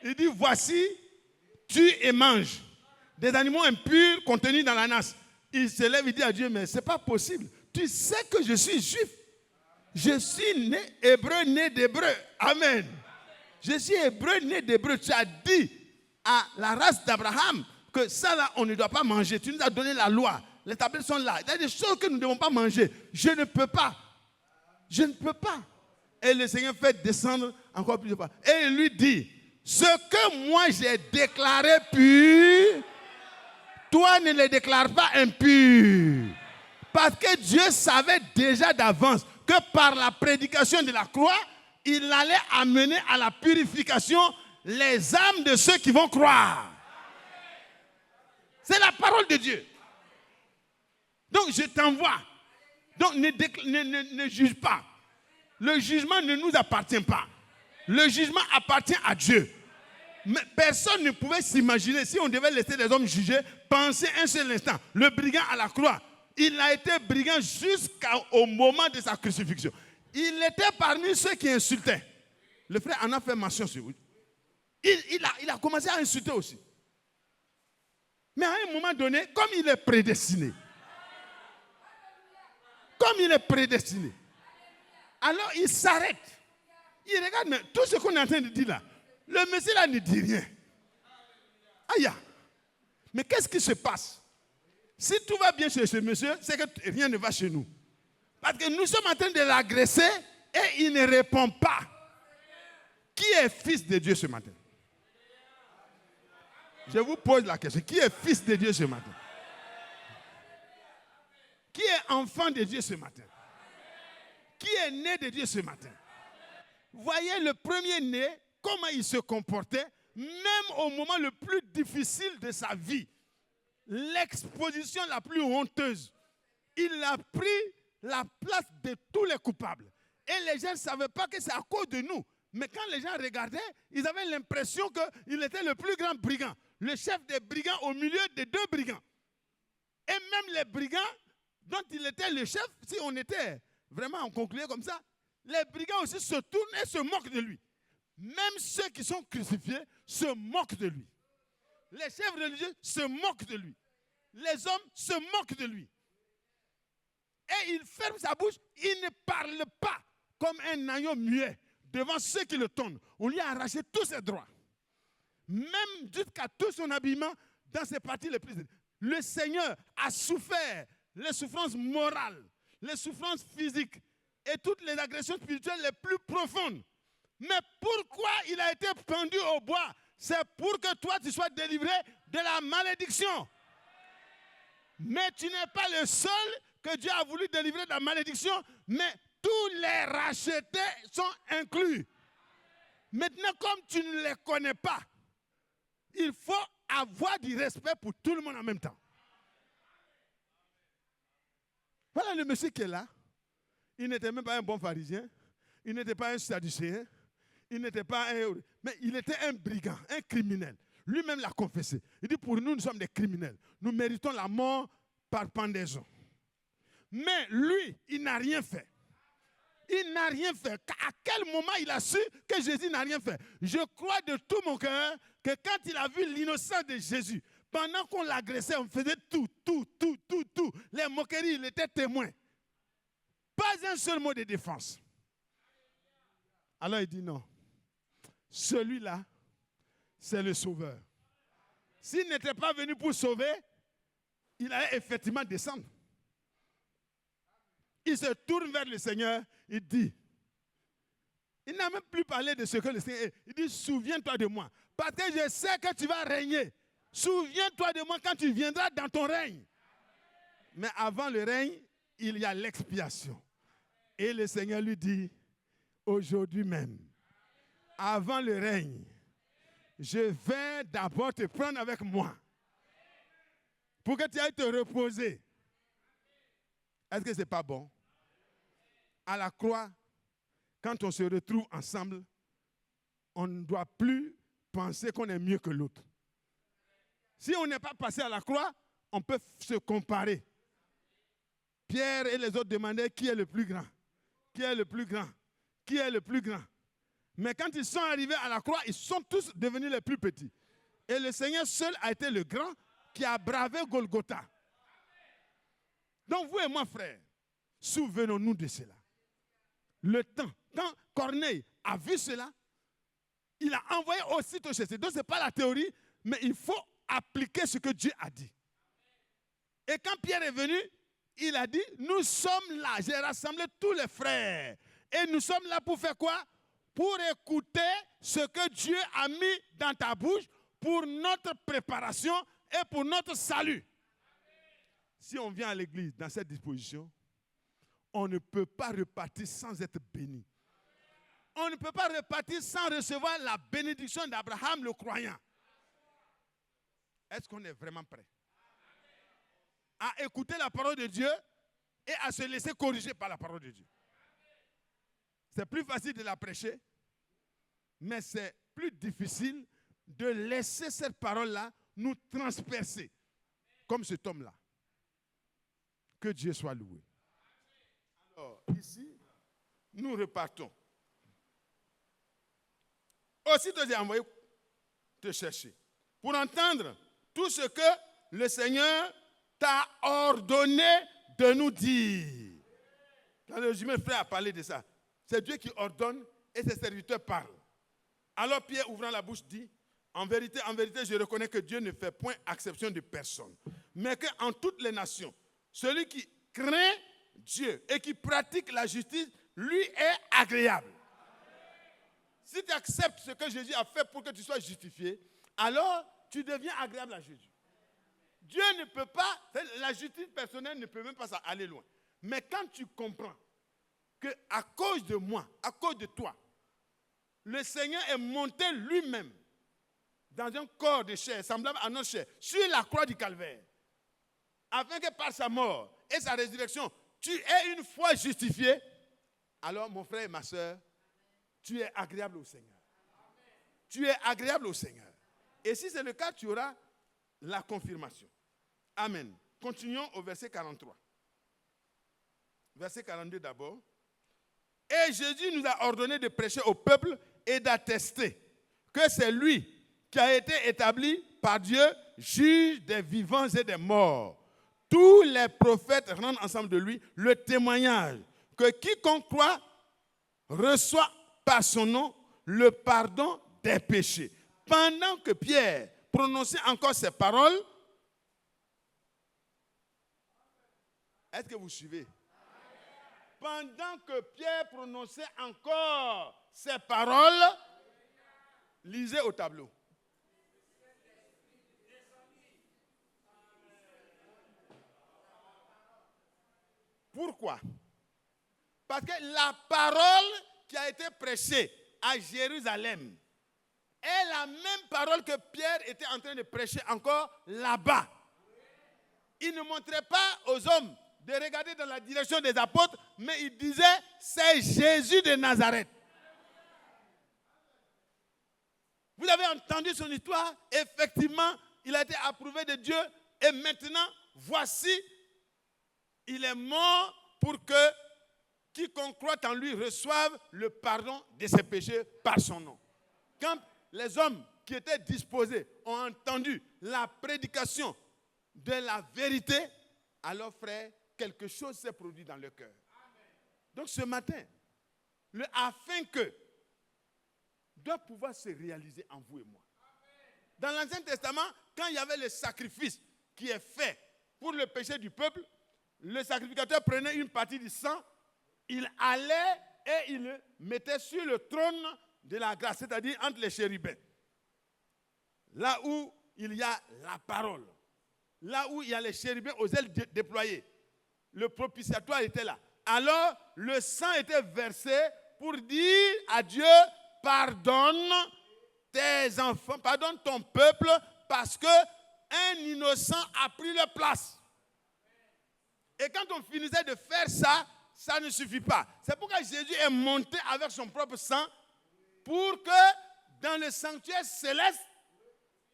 Il dit, voici, tue et mange des animaux impurs contenus dans la nasse. Il se lève et dit à Dieu, mais ce n'est pas possible. Tu sais que je suis juif. Je suis né hébreu, né d'hébreu. Amen. Je suis hébreu, né d'hébreu. Tu as dit à la race d'Abraham que ça là, on ne doit pas manger. Tu nous as donné la loi. Les tablettes sont là. Il y a des choses que nous ne devons pas manger. Je ne peux pas. Je ne peux pas. Et le Seigneur fait descendre encore plus de fois. Et il lui dit, ce que moi j'ai déclaré pur, toi ne le déclares pas impur. Parce que Dieu savait déjà d'avance que par la prédication de la croix, il allait amener à la purification les âmes de ceux qui vont croire. C'est la parole de Dieu. Donc je t'envoie. Donc ne juge pas. Le jugement ne nous appartient pas. Le jugement appartient à Dieu. Mais personne ne pouvait s'imaginer, si on devait laisser les hommes juger, penser un seul instant. Le brigand à la croix, il a été brigand jusqu'au moment de sa crucifixion. Il était parmi ceux qui insultaient. Le frère en a fait mention sur lui. Il a commencé à insulter aussi. Mais à un moment donné, comme il est prédestiné, alors il s'arrête. Il regarde, mais tout ce qu'on est en train de dire là, le monsieur là ne dit rien. Aïe. Mais qu'est-ce qui se passe? Si tout va bien chez ce monsieur, c'est que rien ne va chez nous. Parce que nous sommes en train de l'agresser et il ne répond pas. Qui est fils de Dieu ce matin? Je vous pose la question. Qui est fils de Dieu ce matin? Qui est enfant de Dieu ce matin? Qui est né de Dieu ce matin? Voyez le premier-né, comment il se comportait, même au moment le plus difficile de sa vie. L'exposition la plus honteuse. Il a pris la place de tous les coupables. Et les gens ne savaient pas que c'est à cause de nous. Mais quand les gens regardaient, ils avaient l'impression qu'il était le plus grand brigand. Le chef des brigands au milieu des 2 brigands. Et même les brigands dont il était le chef, si on était vraiment en concluant comme ça, les brigands aussi se tournent et se moquent de lui. Même ceux qui sont crucifiés se moquent de lui. Les chefs religieux se moquent de lui. Les hommes se moquent de lui. Et il ferme sa bouche, il ne parle pas comme un agneau muet devant ceux qui le tonnent. On lui a arraché tous ses droits. Même jusqu'à tout son habillement dans ses parties les plus... Le Seigneur a souffert les souffrances morales, les souffrances physiques et toutes les agressions spirituelles les plus profondes. Mais pourquoi il a été pendu au bois? C'est pour que toi tu sois délivré de la malédiction. Mais tu n'es pas le seul que Dieu a voulu délivrer de la malédiction, mais tous les rachetés sont inclus. Maintenant, comme tu ne les connais pas, il faut avoir du respect pour tout le monde en même temps. Voilà le monsieur qui est là. Il n'était même pas un bon pharisien. Il n'était pas un sadducéen. Il n'était pas un... Mais il était un brigand, un criminel. Lui-même l'a confessé. Il dit, pour nous, nous sommes des criminels. Nous méritons la mort par pendaison. Mais lui, il n'a rien fait. Il n'a rien fait. À quel moment il a su que Jésus n'a rien fait? Je crois de tout mon cœur que quand il a vu l'innocence de Jésus, pendant qu'on l'agressait, on faisait tout. Les moqueries, il était témoin. Pas un seul mot de défense. Alors il dit non. Celui-là, c'est le sauveur. S'il n'était pas venu pour sauver, il allait effectivement descendre. Il se tourne vers le Seigneur, il dit, il n'a même plus parlé de ce que le Seigneur est. Il dit, souviens-toi de moi, parce que je sais que tu vas régner. Souviens-toi de moi quand tu viendras dans ton règne. Mais avant le règne, il y a l'expiation. Et le Seigneur lui dit, aujourd'hui même, avant le règne, je vais d'abord te prendre avec moi pour que tu ailles te reposer. Est-ce que ce n'est pas bon? À la croix, quand on se retrouve ensemble, on ne doit plus penser qu'on est mieux que l'autre. Si on n'est pas passé à la croix, on peut se comparer. Pierre et les autres demandaient qui est le plus grand. Qui est le plus grand? Qui est le plus grand? Mais quand ils sont arrivés à la croix, ils sont tous devenus les plus petits. Et le Seigneur seul a été le grand qui a bravé Golgotha. Donc vous et moi, frères, souvenons-nous de cela. Le temps, quand Corneille a vu cela, il a envoyé aussitôt chez lui. Donc ce n'est pas la théorie, mais il faut appliquer ce que Dieu a dit. Et quand Pierre est venu, il a dit, nous sommes là, j'ai rassemblé tous les frères. Et nous sommes là pour faire quoi? Pour écouter ce que Dieu a mis dans ta bouche pour notre préparation et pour notre salut. Si on vient à l'église dans cette disposition, on ne peut pas repartir sans être béni. On ne peut pas repartir sans recevoir la bénédiction d'Abraham le croyant. Est-ce qu'on est vraiment prêt à écouter la parole de Dieu et à se laisser corriger par la parole de Dieu? C'est plus facile de la prêcher, mais c'est plus difficile de laisser cette parole-là nous transpercer, comme cet homme-là. Que Dieu soit loué. Alors, ici, nous repartons. Aussitôt, j'ai envoyé te chercher pour entendre tout ce que le Seigneur t'a ordonné de nous dire. Quand le jumeau frère a parlé de ça, c'est Dieu qui ordonne et ses serviteurs parlent. Alors Pierre, ouvrant la bouche, dit, en vérité, je reconnais que Dieu ne fait point exception de personne, mais qu'en toutes les nations, celui qui craint Dieu et qui pratique la justice, lui est agréable. Si tu acceptes ce que Jésus a fait pour que tu sois justifié, alors tu deviens agréable à Jésus. Dieu ne peut pas, la justice personnelle ne peut même pas aller loin. Mais quand tu comprends qu'à cause de moi, à cause de toi, le Seigneur est monté lui-même dans un corps de chair, semblable à notre chair, sur la croix du calvaire, afin que par sa mort et sa résurrection, tu aies une foi justifiée, alors mon frère et ma soeur, tu es agréable au Seigneur. Tu es agréable au Seigneur. Et si c'est le cas, tu auras la confirmation. Amen. Continuons au verset 43. Verset 42 d'abord. Et Jésus nous a ordonné de prêcher au peuple et d'attester que c'est lui qui a été établi par Dieu, juge des vivants et des morts. Tous les prophètes rendent ensemble de lui le témoignage que quiconque croit reçoit par son nom le pardon des péchés. Pendant que Pierre prononçait encore ces paroles, est-ce que vous suivez? Pendant que Pierre prononçait encore ces paroles, lisez au tableau. Pourquoi? Parce que la parole qui a été prêchée à Jérusalem est la même parole que Pierre était en train de prêcher encore là-bas. Il ne montrait pas aux hommes de regarder dans la direction des apôtres, mais il disait, c'est Jésus de Nazareth. Vous avez entendu son histoire, effectivement, il a été approuvé de Dieu, et maintenant, voici, il est mort pour que quiconque croit en lui reçoive le pardon de ses péchés par son nom. Quand les hommes qui étaient disposés ont entendu la prédication de la vérité, alors frère, quelque chose s'est produit dans le cœur. Donc ce matin, afin que doit pouvoir se réaliser en vous et moi. Dans l'Ancien Testament, quand il y avait le sacrifice qui est fait pour le péché du peuple, le sacrificateur prenait une partie du sang, il allait et il le mettait sur le trône de la grâce, c'est-à-dire entre les chérubins. Là où il y a la parole, là où il y a les chérubins aux ailes déployées, le propitiatoire était là. Alors, le sang était versé pour dire à Dieu, pardonne tes enfants, pardonne ton peuple, parce qu'un innocent a pris leur place. Et quand on finissait de faire ça, ça ne suffit pas. C'est pourquoi Jésus est monté avec son propre sang pour que dans le sanctuaire céleste,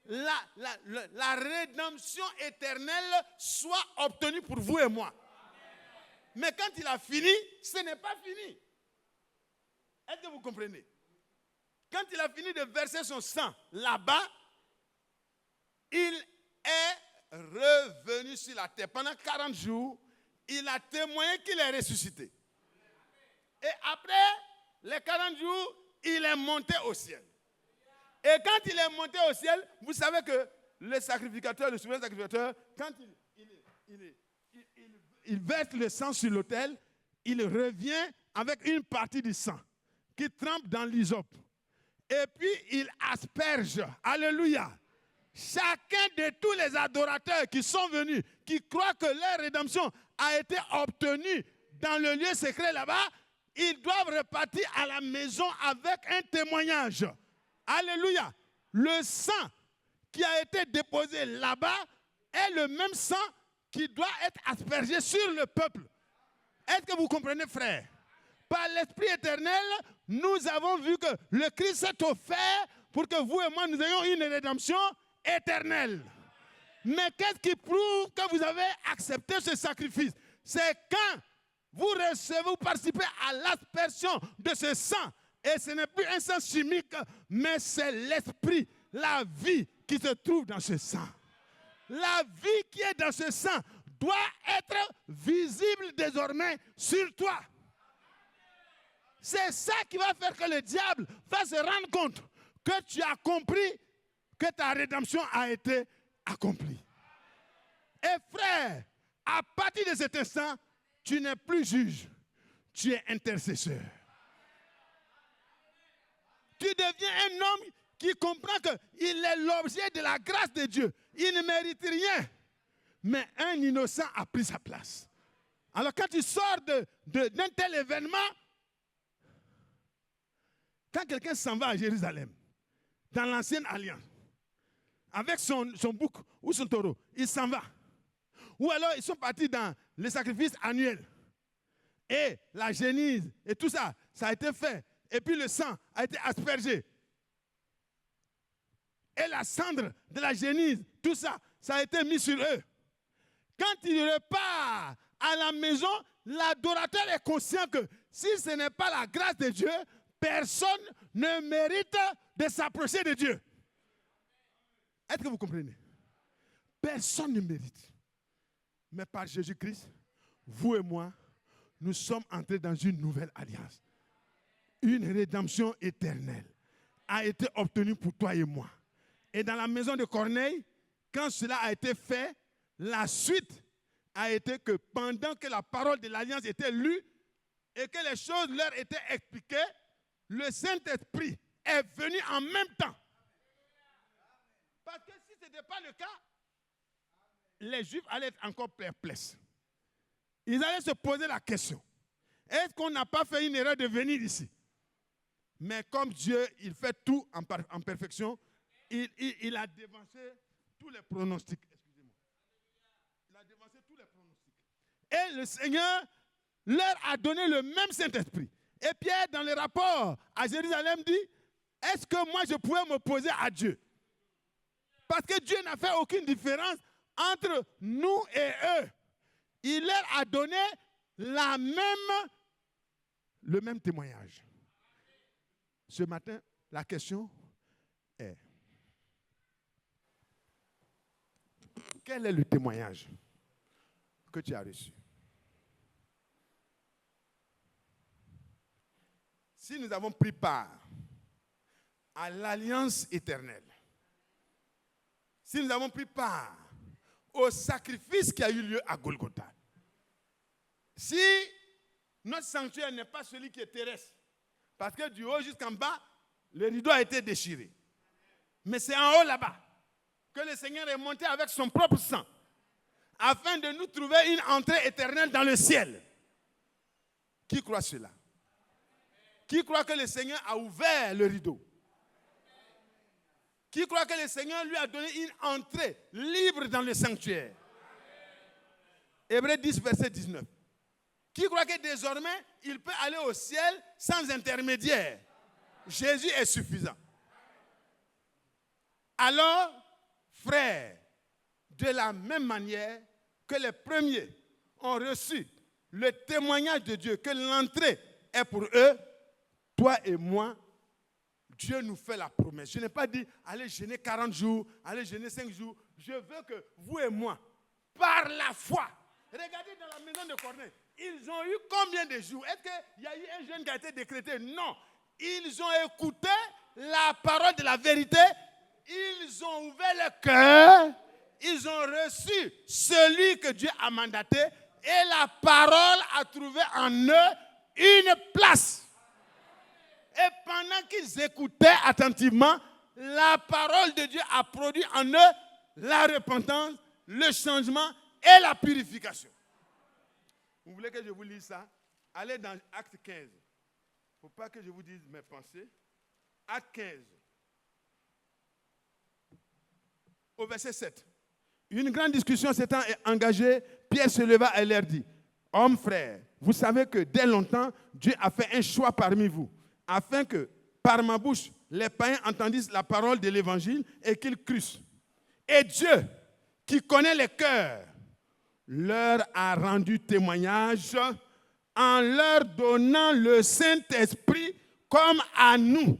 la rédemption éternelle soit obtenue pour vous et moi. Mais quand il a fini, ce n'est pas fini. Est-ce que vous comprenez? Quand il a fini de verser son sang là-bas, il est revenu sur la terre. Pendant 40 jours, il a témoigné qu'il est ressuscité. Et après les 40 jours, il est monté au ciel. Et quand il est monté au ciel, vous savez que le sacrificateur, le souverain sacrificateur, quand il verse le sang sur l'autel, il revient avec une partie du sang qui trempe dans l'hysope. Et puis il asperge. Alléluia. Chacun de tous les adorateurs qui sont venus, qui croient que leur rédemption a été obtenue dans le lieu secret là-bas, ils doivent repartir à la maison avec un témoignage. Alléluia. Le sang qui a été déposé là-bas est le même sang qui doit être aspergé sur le peuple. Est-ce que vous comprenez, frère? Par l'Esprit éternel, nous avons vu que le Christ s'est offert pour que vous et moi, nous ayons une rédemption éternelle. Mais qu'est-ce qui prouve que vous avez accepté ce sacrifice? C'est quand vous recevez, vous participez à l'aspersion de ce sang. Et ce n'est plus un sang chimique, mais c'est l'esprit, la vie qui se trouve dans ce sang. La vie qui est dans ce sang doit être visible désormais sur toi. C'est ça qui va faire que le diable va se rendre compte que tu as compris que ta rédemption a été accomplie. Et frère, à partir de cet instant, tu n'es plus juge, tu es intercesseur. Tu deviens un homme qui comprend qu'il est l'objet de la grâce de Dieu. Il ne mérite rien. Mais un innocent a pris sa place. Alors quand tu sors d'un tel événement, quand quelqu'un s'en va à Jérusalem, dans l'ancienne alliance, avec son bouc ou son taureau, il s'en va. Ou alors ils sont partis dans les sacrifices annuels. Et la génisse et tout ça, ça a été fait. Et puis le sang a été aspergé. Et la cendre de la génisse, tout ça, ça a été mis sur eux. Quand il repart à la maison, l'adorateur est conscient que si ce n'est pas la grâce de Dieu, personne ne mérite de s'approcher de Dieu. Est-ce que vous comprenez? Personne ne mérite. Mais par Jésus-Christ, vous et moi, nous sommes entrés dans une nouvelle alliance. Une rédemption éternelle a été obtenue pour toi et moi. Et dans la maison de Corneille, quand cela a été fait, la suite a été que pendant que la parole de l'alliance était lue et que les choses leur étaient expliquées, le Saint-Esprit est venu en même temps. Parce que si ce n'était pas le cas, les Juifs allaient être encore perplexes. Ils allaient se poser la question. Est-ce qu'on n'a pas fait une erreur de venir ici? Mais comme Dieu, il fait tout en perfection, il a dévancé tous les pronostics. Excusez-moi. Il a dévancé tous les pronostics. Et le Seigneur leur a donné le même Saint-Esprit. Et Pierre, dans le rapport à Jérusalem, dit, est-ce que moi je pouvais m'opposer à Dieu? Parce que Dieu n'a fait aucune différence entre nous et eux. Il leur a donné le même témoignage. Ce matin, la question est, quel est le témoignage que tu as reçu? Si nous avons pris part à l'alliance éternelle, si nous avons pris part au sacrifice qui a eu lieu à Golgotha, si notre sanctuaire n'est pas celui qui est terrestre, parce que du haut jusqu'en bas, le rideau a été déchiré. Mais c'est en haut là-bas que le Seigneur est monté avec son propre sang, afin de nous trouver une entrée éternelle dans le ciel. Qui croit cela? Qui croit que le Seigneur a ouvert le rideau? Qui croit que le Seigneur lui a donné une entrée libre dans le sanctuaire? Hébreux 10, verset 19. Qui croit que désormais, il peut aller au ciel sans intermédiaire? Jésus est suffisant. Alors, frères, de la même manière que les premiers ont reçu le témoignage de Dieu, que l'entrée est pour eux, toi et moi, Dieu nous fait la promesse. Je n'ai pas dit, allez jeûner 40 jours, allez jeûner 5 jours. Je veux que vous et moi, par la foi, regardez dans la maison de Corneille, ils ont eu combien de jours? Est-ce qu'il y a eu un jeûne qui a été décrété? Non. Ils ont écouté la parole de la vérité. Ils ont ouvert le cœur. Ils ont reçu celui que Dieu a mandaté. Et la parole a trouvé en eux une place. Et pendant qu'ils écoutaient attentivement, la parole de Dieu a produit en eux la repentance, le changement et la purification. Vous voulez que je vous lise ça? Allez dans Acte 15. Il ne faut pas que je vous dise mes pensées. Acte 15. Au verset 7. Une grande discussion s'étant engagée, Pierre se leva et leur dit, « Hommes frères, vous savez que dès longtemps, Dieu a fait un choix parmi vous, afin que, par ma bouche, les païens entendissent la parole de l'évangile et qu'ils crussent. Et Dieu, qui connaît les cœurs, leur a rendu témoignage en leur donnant le Saint-Esprit comme à nous.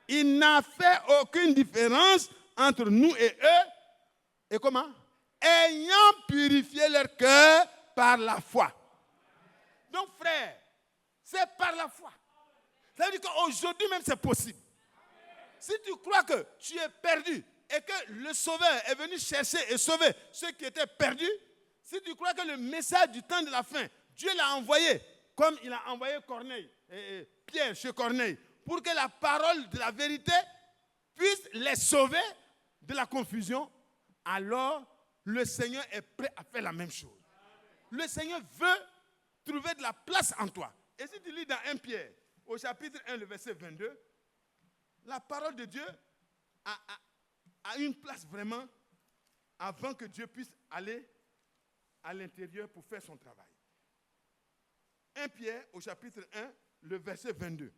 Il n'a fait aucune différence entre nous et eux. Et comment? Ayant purifié leur cœur par la foi. Donc, frère, c'est par la foi. Ça veut dire qu'aujourd'hui même c'est possible. Si tu crois que tu es perdu et que le Sauveur est venu chercher et sauver ceux qui étaient perdus, si tu crois que le message du temps de la fin, Dieu l'a envoyé, comme il a envoyé Pierre chez Corneille, pour que la parole de la vérité puisse les sauver de la confusion, alors le Seigneur est prêt à faire la même chose. Le Seigneur veut trouver de la place en toi. Et si tu lis dans 1 Pierre, au chapitre 1, le verset 22, la parole de Dieu a une place vraiment avant que Dieu puisse aller à l'intérieur pour faire son travail. 1 Pierre au chapitre 1, le verset 22.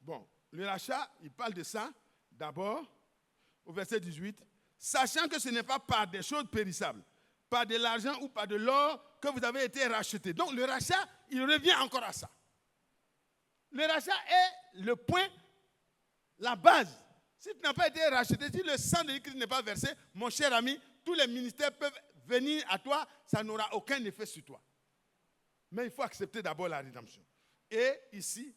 Bon, le rachat, il parle de ça d'abord au verset 18. Sachant que ce n'est pas par des choses périssables, par de l'argent ou par de l'or que vous avez été rachetés. Donc le rachat, il revient encore à ça. Le rachat est le point, la base. Si tu n'as pas été racheté, si le sang de Christ n'est pas versé, mon cher ami, tous les ministères peuvent venir à toi, ça n'aura aucun effet sur toi. Mais il faut accepter d'abord la rédemption. Et ici,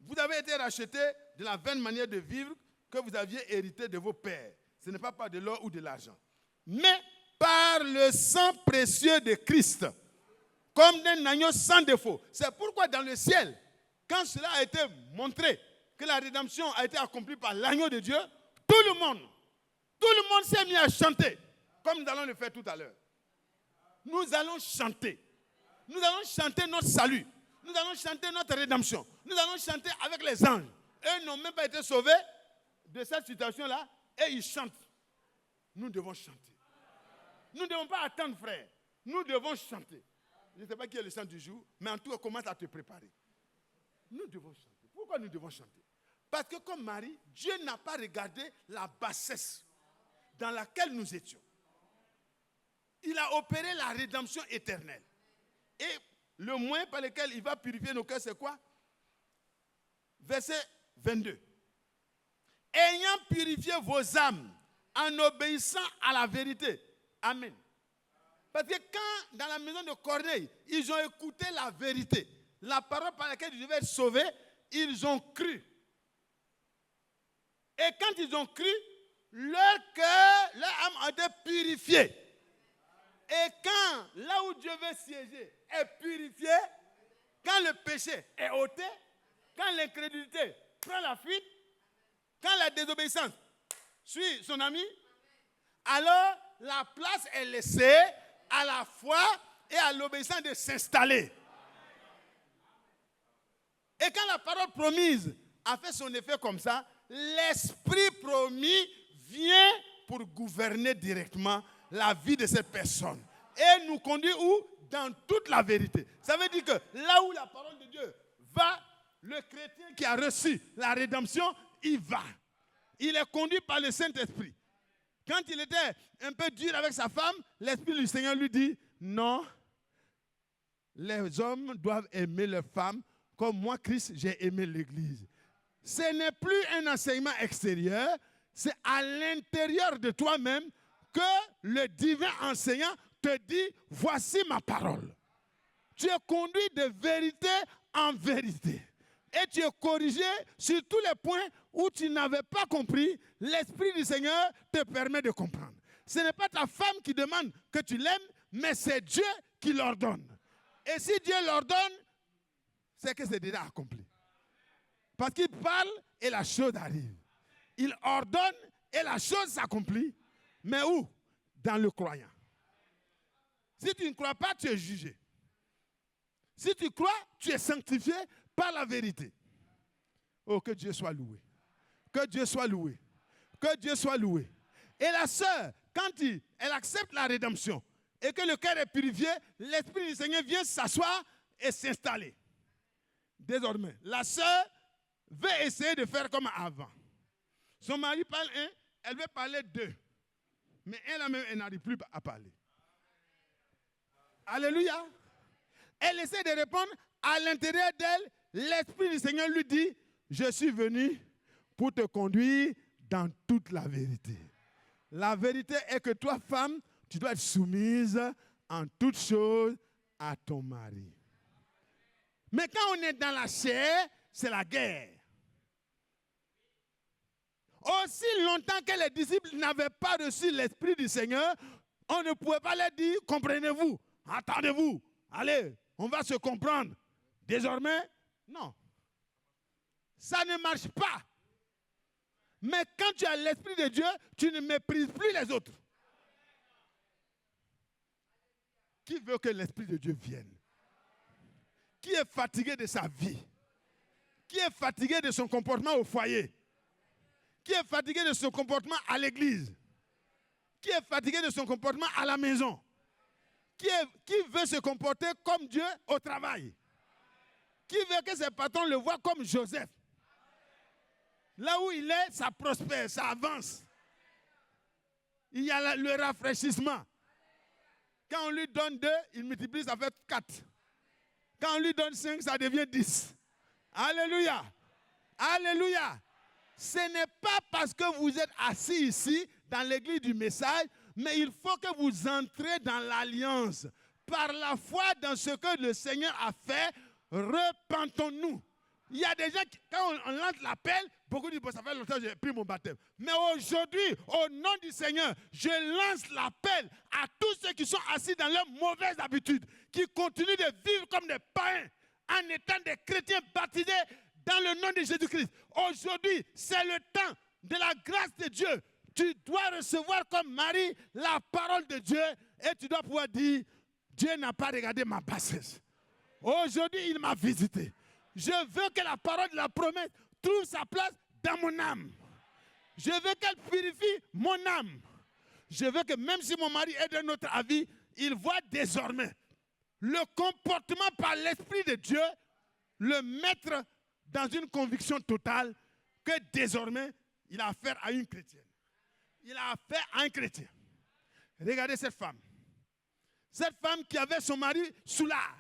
vous avez été rachetés de la vaine manière de vivre que vous aviez hérité de vos pères. Ce n'est pas par de l'or ou de l'argent, mais par le sang précieux de Christ, comme d'un agneau sans défaut. C'est pourquoi dans le ciel, quand cela a été montré, que la rédemption a été accomplie par l'agneau de Dieu, tout le monde s'est mis à chanter, comme nous allons le faire tout à l'heure. Nous allons chanter. Nous allons chanter notre salut. Nous allons chanter notre rédemption. Nous allons chanter avec les anges. Eux n'ont même pas été sauvés de cette situation-là et ils chantent. Nous devons chanter. Nous ne devons pas attendre, frère. Nous devons chanter. Je ne sais pas qui est le chant du jour, mais en tout cas, commence à te préparer. Nous devons chanter. Pourquoi nous devons chanter? Parce que comme Marie, Dieu n'a pas regardé la bassesse dans laquelle nous étions. Il a opéré la rédemption éternelle. Et le moyen par lequel il va purifier nos cœurs, c'est quoi? Verset 22. Ayant purifié vos âmes en obéissant à la vérité. Amen. Parce que quand, dans la maison de Corneille, ils ont écouté la vérité, la parole par laquelle ils devaient être sauvés, ils ont cru. Et quand ils ont cru, leur cœur, leur âme a été purifiée. Et quand, là où Dieu veut siéger, est purifié, quand le péché est ôté, quand l'incrédulité prend la fuite, quand la désobéissance suit son ami, alors la place est laissée à la foi et à l'obéissance de s'installer. Et quand la parole promise a fait son effet comme ça, l'esprit promis vient pour gouverner directement la vie de cette personne. Et nous conduit où? Dans toute la vérité. Ça veut dire que là où la parole de Dieu va, le chrétien qui a reçu la rédemption, il va. Il est conduit par le Saint-Esprit. Quand il était un peu dur avec sa femme, l'Esprit du Seigneur lui dit, non, les hommes doivent aimer leurs femmes comme moi, Christ, j'ai aimé l'Église. Ce n'est plus un enseignement extérieur, c'est à l'intérieur de toi-même que le divin enseignant te dit, voici ma parole. Tu es conduit de vérité en vérité. Et tu es corrigé sur tous les points où tu n'avais pas compris. L'Esprit du Seigneur te permet de comprendre. Ce n'est pas ta femme qui demande que tu l'aimes, mais c'est Dieu qui l'ordonne. Et si Dieu l'ordonne, c'est que c'est déjà accompli. Parce qu'il parle et la chose arrive. Il ordonne et la chose s'accomplit. Mais où? Dans le croyant. Si tu ne crois pas, tu es jugé. Si tu crois, tu es sanctifié par la vérité. Oh, que Dieu soit loué. Que Dieu soit loué. Que Dieu soit loué. Et la sœur, quand elle accepte la rédemption et que le cœur est purifié, l'Esprit du Seigneur vient s'asseoir et s'installer. Désormais, la sœur veut essayer de faire comme avant. Son mari parle un, elle veut parler deux. Mais elle-même, elle n'arrive plus à parler. Alléluia. Elle essaie de répondre à l'intérieur d'elle. L'Esprit du Seigneur lui dit, je suis venu pour te conduire dans toute la vérité. La vérité est que toi, femme, tu dois être soumise en toutes choses à ton mari. Mais quand on est dans la chair, c'est la guerre. Aussi longtemps que les disciples n'avaient pas reçu l'Esprit du Seigneur, on ne pouvait pas leur dire, comprenez-vous, attendez-vous, allez, on va se comprendre. Désormais, non. Ça ne marche pas. Mais quand tu as l'Esprit de Dieu, tu ne méprises plus les autres. Qui veut que l'Esprit de Dieu vienne? Qui est fatigué de sa vie? Qui est fatigué de son comportement au foyer? Qui est fatigué de son comportement à l'église? Qui est fatigué de son comportement à la maison? Qui veut se comporter comme Dieu au travail? Qui veut que ses patrons le voient comme Joseph? Là où il est, ça prospère, ça avance. Il y a le rafraîchissement. Quand on lui donne 2, il multiplie, ça fait 4. Quand on lui donne 5, ça devient 10. Alléluia. Alléluia. Ce n'est pas parce que vous êtes assis ici, dans l'église du message, mais il faut que vous entrez dans l'alliance. Par la foi dans ce que le Seigneur a fait, repentons-nous. Il y a des gens qui, quand on lance l'appel, beaucoup disent, bon, ça fait longtemps que j'ai pris mon baptême. Mais aujourd'hui, au nom du Seigneur, je lance l'appel à tous ceux qui sont assis dans leurs mauvaises habitudes, qui continuent de vivre comme des païens, en étant des chrétiens baptisés dans le nom de Jésus-Christ. Aujourd'hui, c'est le temps de la grâce de Dieu. Tu dois recevoir comme Marie la parole de Dieu et tu dois pouvoir dire, Dieu n'a pas regardé ma bassesse. Aujourd'hui, il m'a visité. Je veux que la parole de la promesse trouve sa place dans mon âme. Je veux qu'elle purifie mon âme. Je veux que même si mon mari est d'un autre avis, il voit désormais le comportement par l'Esprit de Dieu le mettre dans une conviction totale que désormais, il a affaire à une chrétienne. Il a affaire à un chrétien. Regardez cette femme. Cette femme qui avait son mari sous l'art.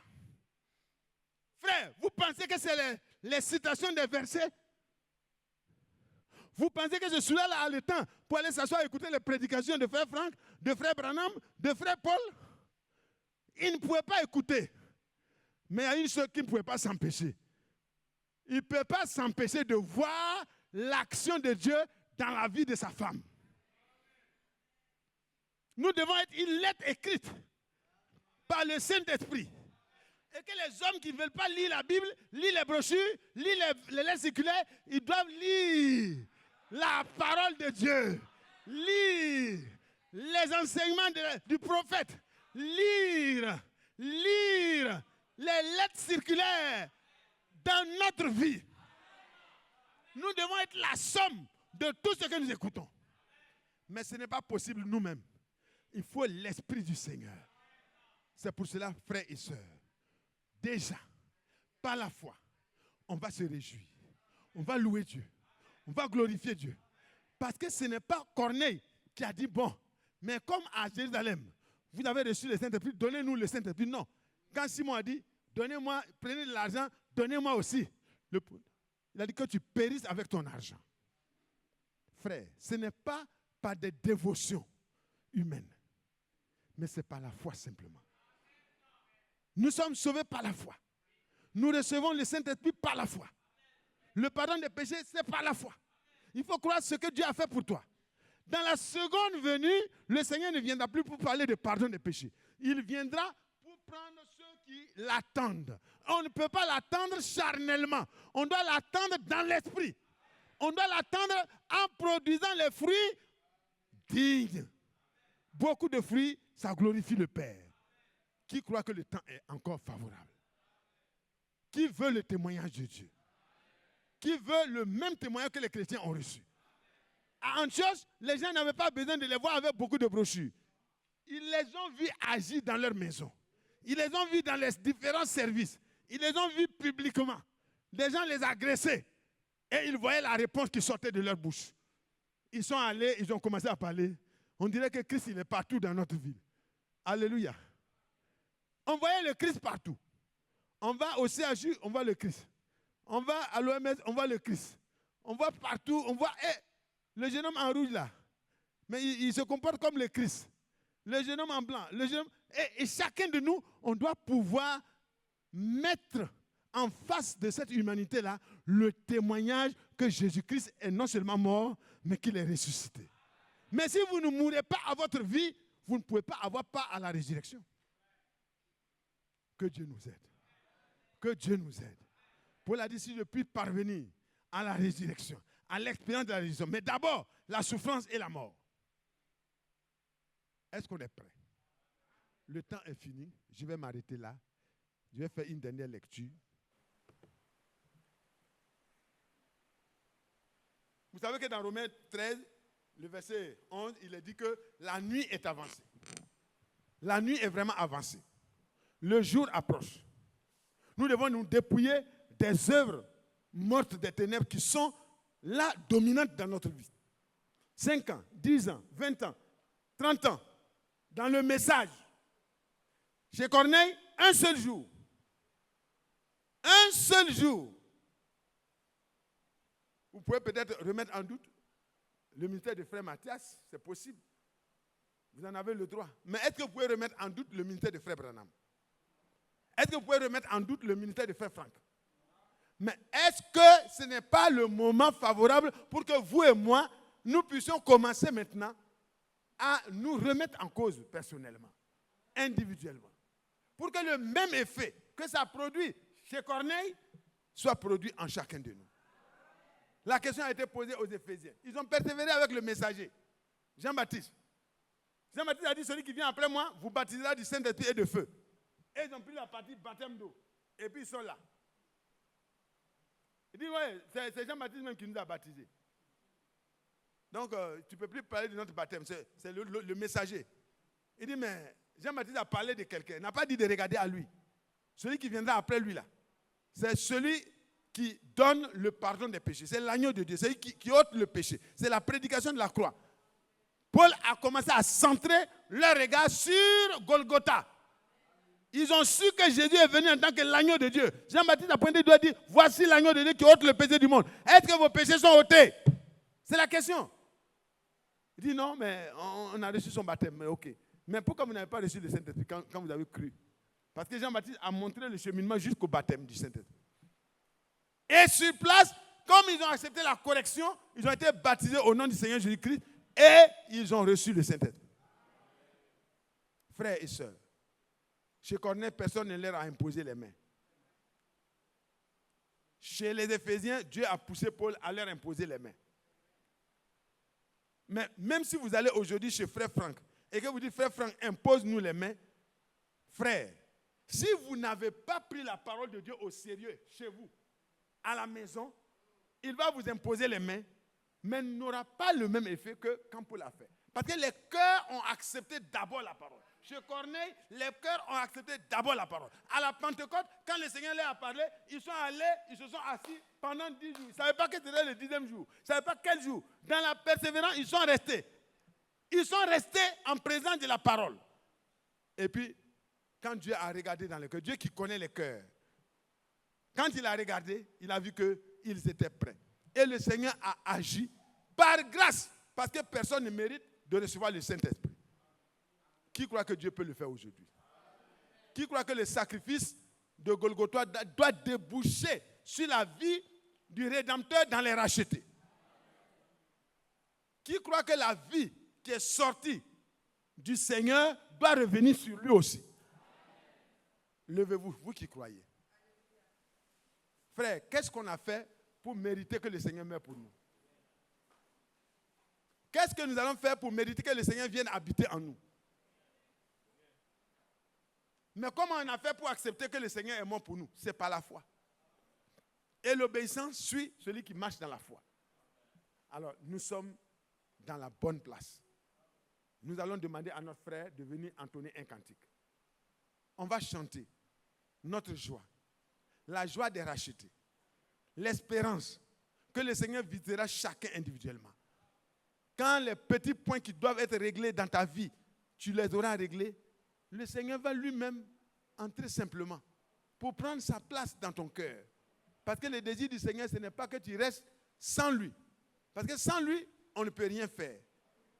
Frère, vous pensez que c'est les citations des versets? Vous pensez que je suis là à le temps pour aller s'asseoir et écouter les prédications de frère Franck, de frère Branham, de frère Paul? Il ne pouvait pas écouter. Mais il y a une chose qui ne pouvait pas s'empêcher. Il ne peut pas s'empêcher de voir l'action de Dieu dans la vie de sa femme. Nous devons être une lettre écrite par le Saint-Esprit. Et que les hommes qui ne veulent pas lire la Bible, lire les brochures, lire les lettres circulaires, ils doivent lire la parole de Dieu. Lire les enseignements du prophète. Lire les lettres circulaires dans notre vie. Nous devons être la somme de tout ce que nous écoutons. Mais ce n'est pas possible nous-mêmes. Il faut l'Esprit du Seigneur. C'est pour cela, frères et sœurs, déjà, par la foi, on va se réjouir. On va louer Dieu. On va glorifier Dieu. Parce que ce n'est pas Corneille qui a dit, bon, mais comme à Jérusalem, vous avez reçu le Saint-Esprit, donnez-nous le Saint-Esprit. Non. Quand Simon a dit, donnez-moi, prenez de l'argent, donnez-moi aussi. Il a dit que tu périsses avec ton argent. Frère, ce n'est pas par des dévotions humaines, mais c'est par la foi simplement. Nous sommes sauvés par la foi. Nous recevons le Saint-Esprit par la foi. Le pardon des péchés, c'est par la foi. Il faut croire ce que Dieu a fait pour toi. Dans la seconde venue, le Seigneur ne viendra plus pour parler de pardon des péchés. Il viendra pour prendre ceux qui l'attendent. On ne peut pas l'attendre charnellement. On doit l'attendre dans l'esprit. On doit l'attendre en produisant les fruits dignes. Beaucoup de fruits, ça glorifie le Père. Qui croit que le temps est encore favorable? Qui veut le témoignage de Dieu? Qui veut le même témoignage que les chrétiens ont reçu? À Antioche, les gens n'avaient pas besoin de les voir avec beaucoup de brochures. Ils les ont vus agir dans leur maison. Ils les ont vus dans les différents services. Ils les ont vus publiquement. Les gens les agressaient. Et ils voyaient la réponse qui sortait de leur bouche. Ils sont allés, ils ont commencé à parler. On dirait que Christ, il est partout dans notre ville. Alléluia. On voyait le Christ partout. On va au CHU, on voit le Christ. On va à l'OMS, on voit le Christ. On voit partout, on voit le jeune homme en rouge là. Mais il se comporte comme le Christ. Le jeune homme en blanc. Et chacun de nous, on doit pouvoir mettre en face de cette humanité-là le témoignage que Jésus-Christ est non seulement mort, mais qu'il est ressuscité. Mais si vous ne mourrez pas à votre vie, vous ne pouvez pas avoir part à la résurrection. Que Dieu nous aide. Que Dieu nous aide. Paul a dit, si je puis parvenir à la résurrection, à l'expérience de la résurrection, mais d'abord, la souffrance et la mort. Est-ce qu'on est prêt? Le temps est fini. Je vais m'arrêter là. Je vais faire une dernière lecture. Vous savez que dans Romains 13, le verset 11, il est dit que la nuit est avancée. La nuit est vraiment avancée. Le jour approche. Nous devons nous dépouiller des œuvres mortes des ténèbres qui sont là dominantes dans notre vie. 5 ans, 10 ans, 20 ans, 30 ans, dans le message. Chez Corneille, un seul jour. Un seul jour. Vous pouvez peut-être remettre en doute le ministère de Frère Mathias, c'est possible. Vous en avez le droit. Mais est-ce que vous pouvez remettre en doute le ministère de Frère Branham? Est-ce que vous pouvez remettre en doute le ministère de Frère Franck? Mais est-ce que ce n'est pas le moment favorable pour que vous et moi, nous puissions commencer maintenant à nous remettre en cause personnellement, individuellement, pour que le même effet que ça produit chez Corneille soit produit en chacun de nous. La question a été posée aux Éphésiens. Ils ont persévéré avec le messager, Jean-Baptiste. Jean-Baptiste a dit, celui qui vient après moi vous baptisera du Saint-Esprit et de feu. Et ils ont pris la partie baptême d'eau. Et puis ils sont là. Il dit, ouais, c'est Jean-Baptiste même qui nous a baptisés. Donc, tu ne peux plus parler de notre baptême, c'est le messager. Il dit, mais Jean-Baptiste a parlé de quelqu'un, il n'a pas dit de regarder à lui. Celui qui viendra après lui, là, c'est celui qui donne le pardon des péchés. C'est l'agneau de Dieu, c'est celui qui ôte le péché. C'est la prédication de la croix. Paul a commencé à centrer leur regard sur Golgotha. Ils ont su que Jésus est venu en tant que l'agneau de Dieu. Jean-Baptiste a pointé du doigt et dit, voici l'agneau de Dieu qui ôte le péché du monde. Est-ce que vos péchés sont ôtés? C'est la question. Il dit non, mais on a reçu son baptême. Mais ok. Mais pourquoi vous n'avez pas reçu le Saint-Esprit quand vous avez cru? Parce que Jean-Baptiste a montré le cheminement jusqu'au baptême du Saint-Esprit. Et sur place, comme ils ont accepté la correction, ils ont été baptisés au nom du Seigneur Jésus-Christ et ils ont reçu le Saint-Esprit. Frères et sœurs, chez Corneille, personne ne leur a imposé les mains. Chez les Éphésiens, Dieu a poussé Paul à leur imposer les mains. Mais même si vous allez aujourd'hui chez Frère Franck et que vous dites, Frère Franck, impose-nous les mains, frère, si vous n'avez pas pris la parole de Dieu au sérieux chez vous, à la maison, il va vous imposer les mains, mais n'aura pas le même effet que quand Paul a fait. Parce que les cœurs ont accepté d'abord la parole. Chez Corneille, les cœurs ont accepté d'abord la parole. À la Pentecôte, quand le Seigneur leur a parlé, ils sont allés, ils se sont assis pendant 10 jours. Ils ne savaient pas que c'était le 10e jour. Ils ne savaient pas quel jour. Dans la persévérance, ils sont restés. Ils sont restés en présence de la parole. Et puis, quand Dieu a regardé dans le cœur, Dieu qui connaît les cœurs, quand il a regardé, il a vu qu'ils étaient prêts. Et le Seigneur a agi par grâce, parce que personne ne mérite de recevoir le Saint-Esprit. Qui croit que Dieu peut le faire aujourd'hui? Qui croit que le sacrifice de Golgotha doit déboucher sur la vie du Rédempteur dans les rachetés? Qui croit que la vie qui est sortie du Seigneur doit revenir sur lui aussi? Levez-vous, vous qui croyez. Frère, qu'est-ce qu'on a fait pour mériter que le Seigneur meure pour nous? Qu'est-ce que nous allons faire pour mériter que le Seigneur vienne habiter en nous? Mais comment on a fait pour accepter que le Seigneur est mort pour nous? C'est par la foi. Et l'obéissance suit celui qui marche dans la foi. Alors, nous sommes dans la bonne place. Nous allons demander à notre frère de venir entonner un cantique. On va chanter notre joie, la joie des rachetés, l'espérance que le Seigneur visitera chacun individuellement. Quand les petits points qui doivent être réglés dans ta vie, tu les auras réglés, le Seigneur va lui-même entrer simplement pour prendre sa place dans ton cœur. Parce que le désir du Seigneur, ce n'est pas que tu restes sans lui. Parce que sans lui, on ne peut rien faire.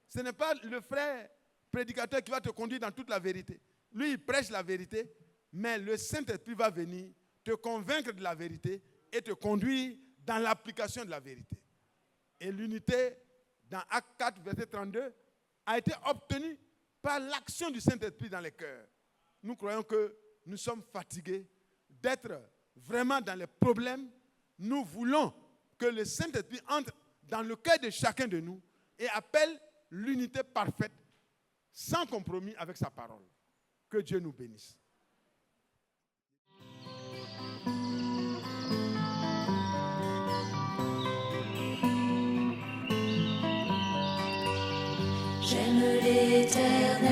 Ce n'est pas le frère prédicateur qui va te conduire dans toute la vérité. Lui, il prêche la vérité, mais le Saint-Esprit va venir te convaincre de la vérité et te conduire dans l'application de la vérité. Et l'unité, dans Acte 4, verset 32, a été obtenue par l'action du Saint-Esprit dans les cœurs. Nous croyons que nous sommes fatigués d'être vraiment dans les problèmes. Nous voulons que le Saint-Esprit entre dans le cœur de chacun de nous et appelle l'unité parfaite, sans compromis avec sa parole. Que Dieu nous bénisse. J'aime l'Éternel,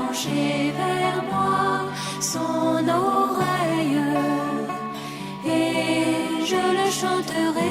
pencher vers moi son oreille et je le chanterai.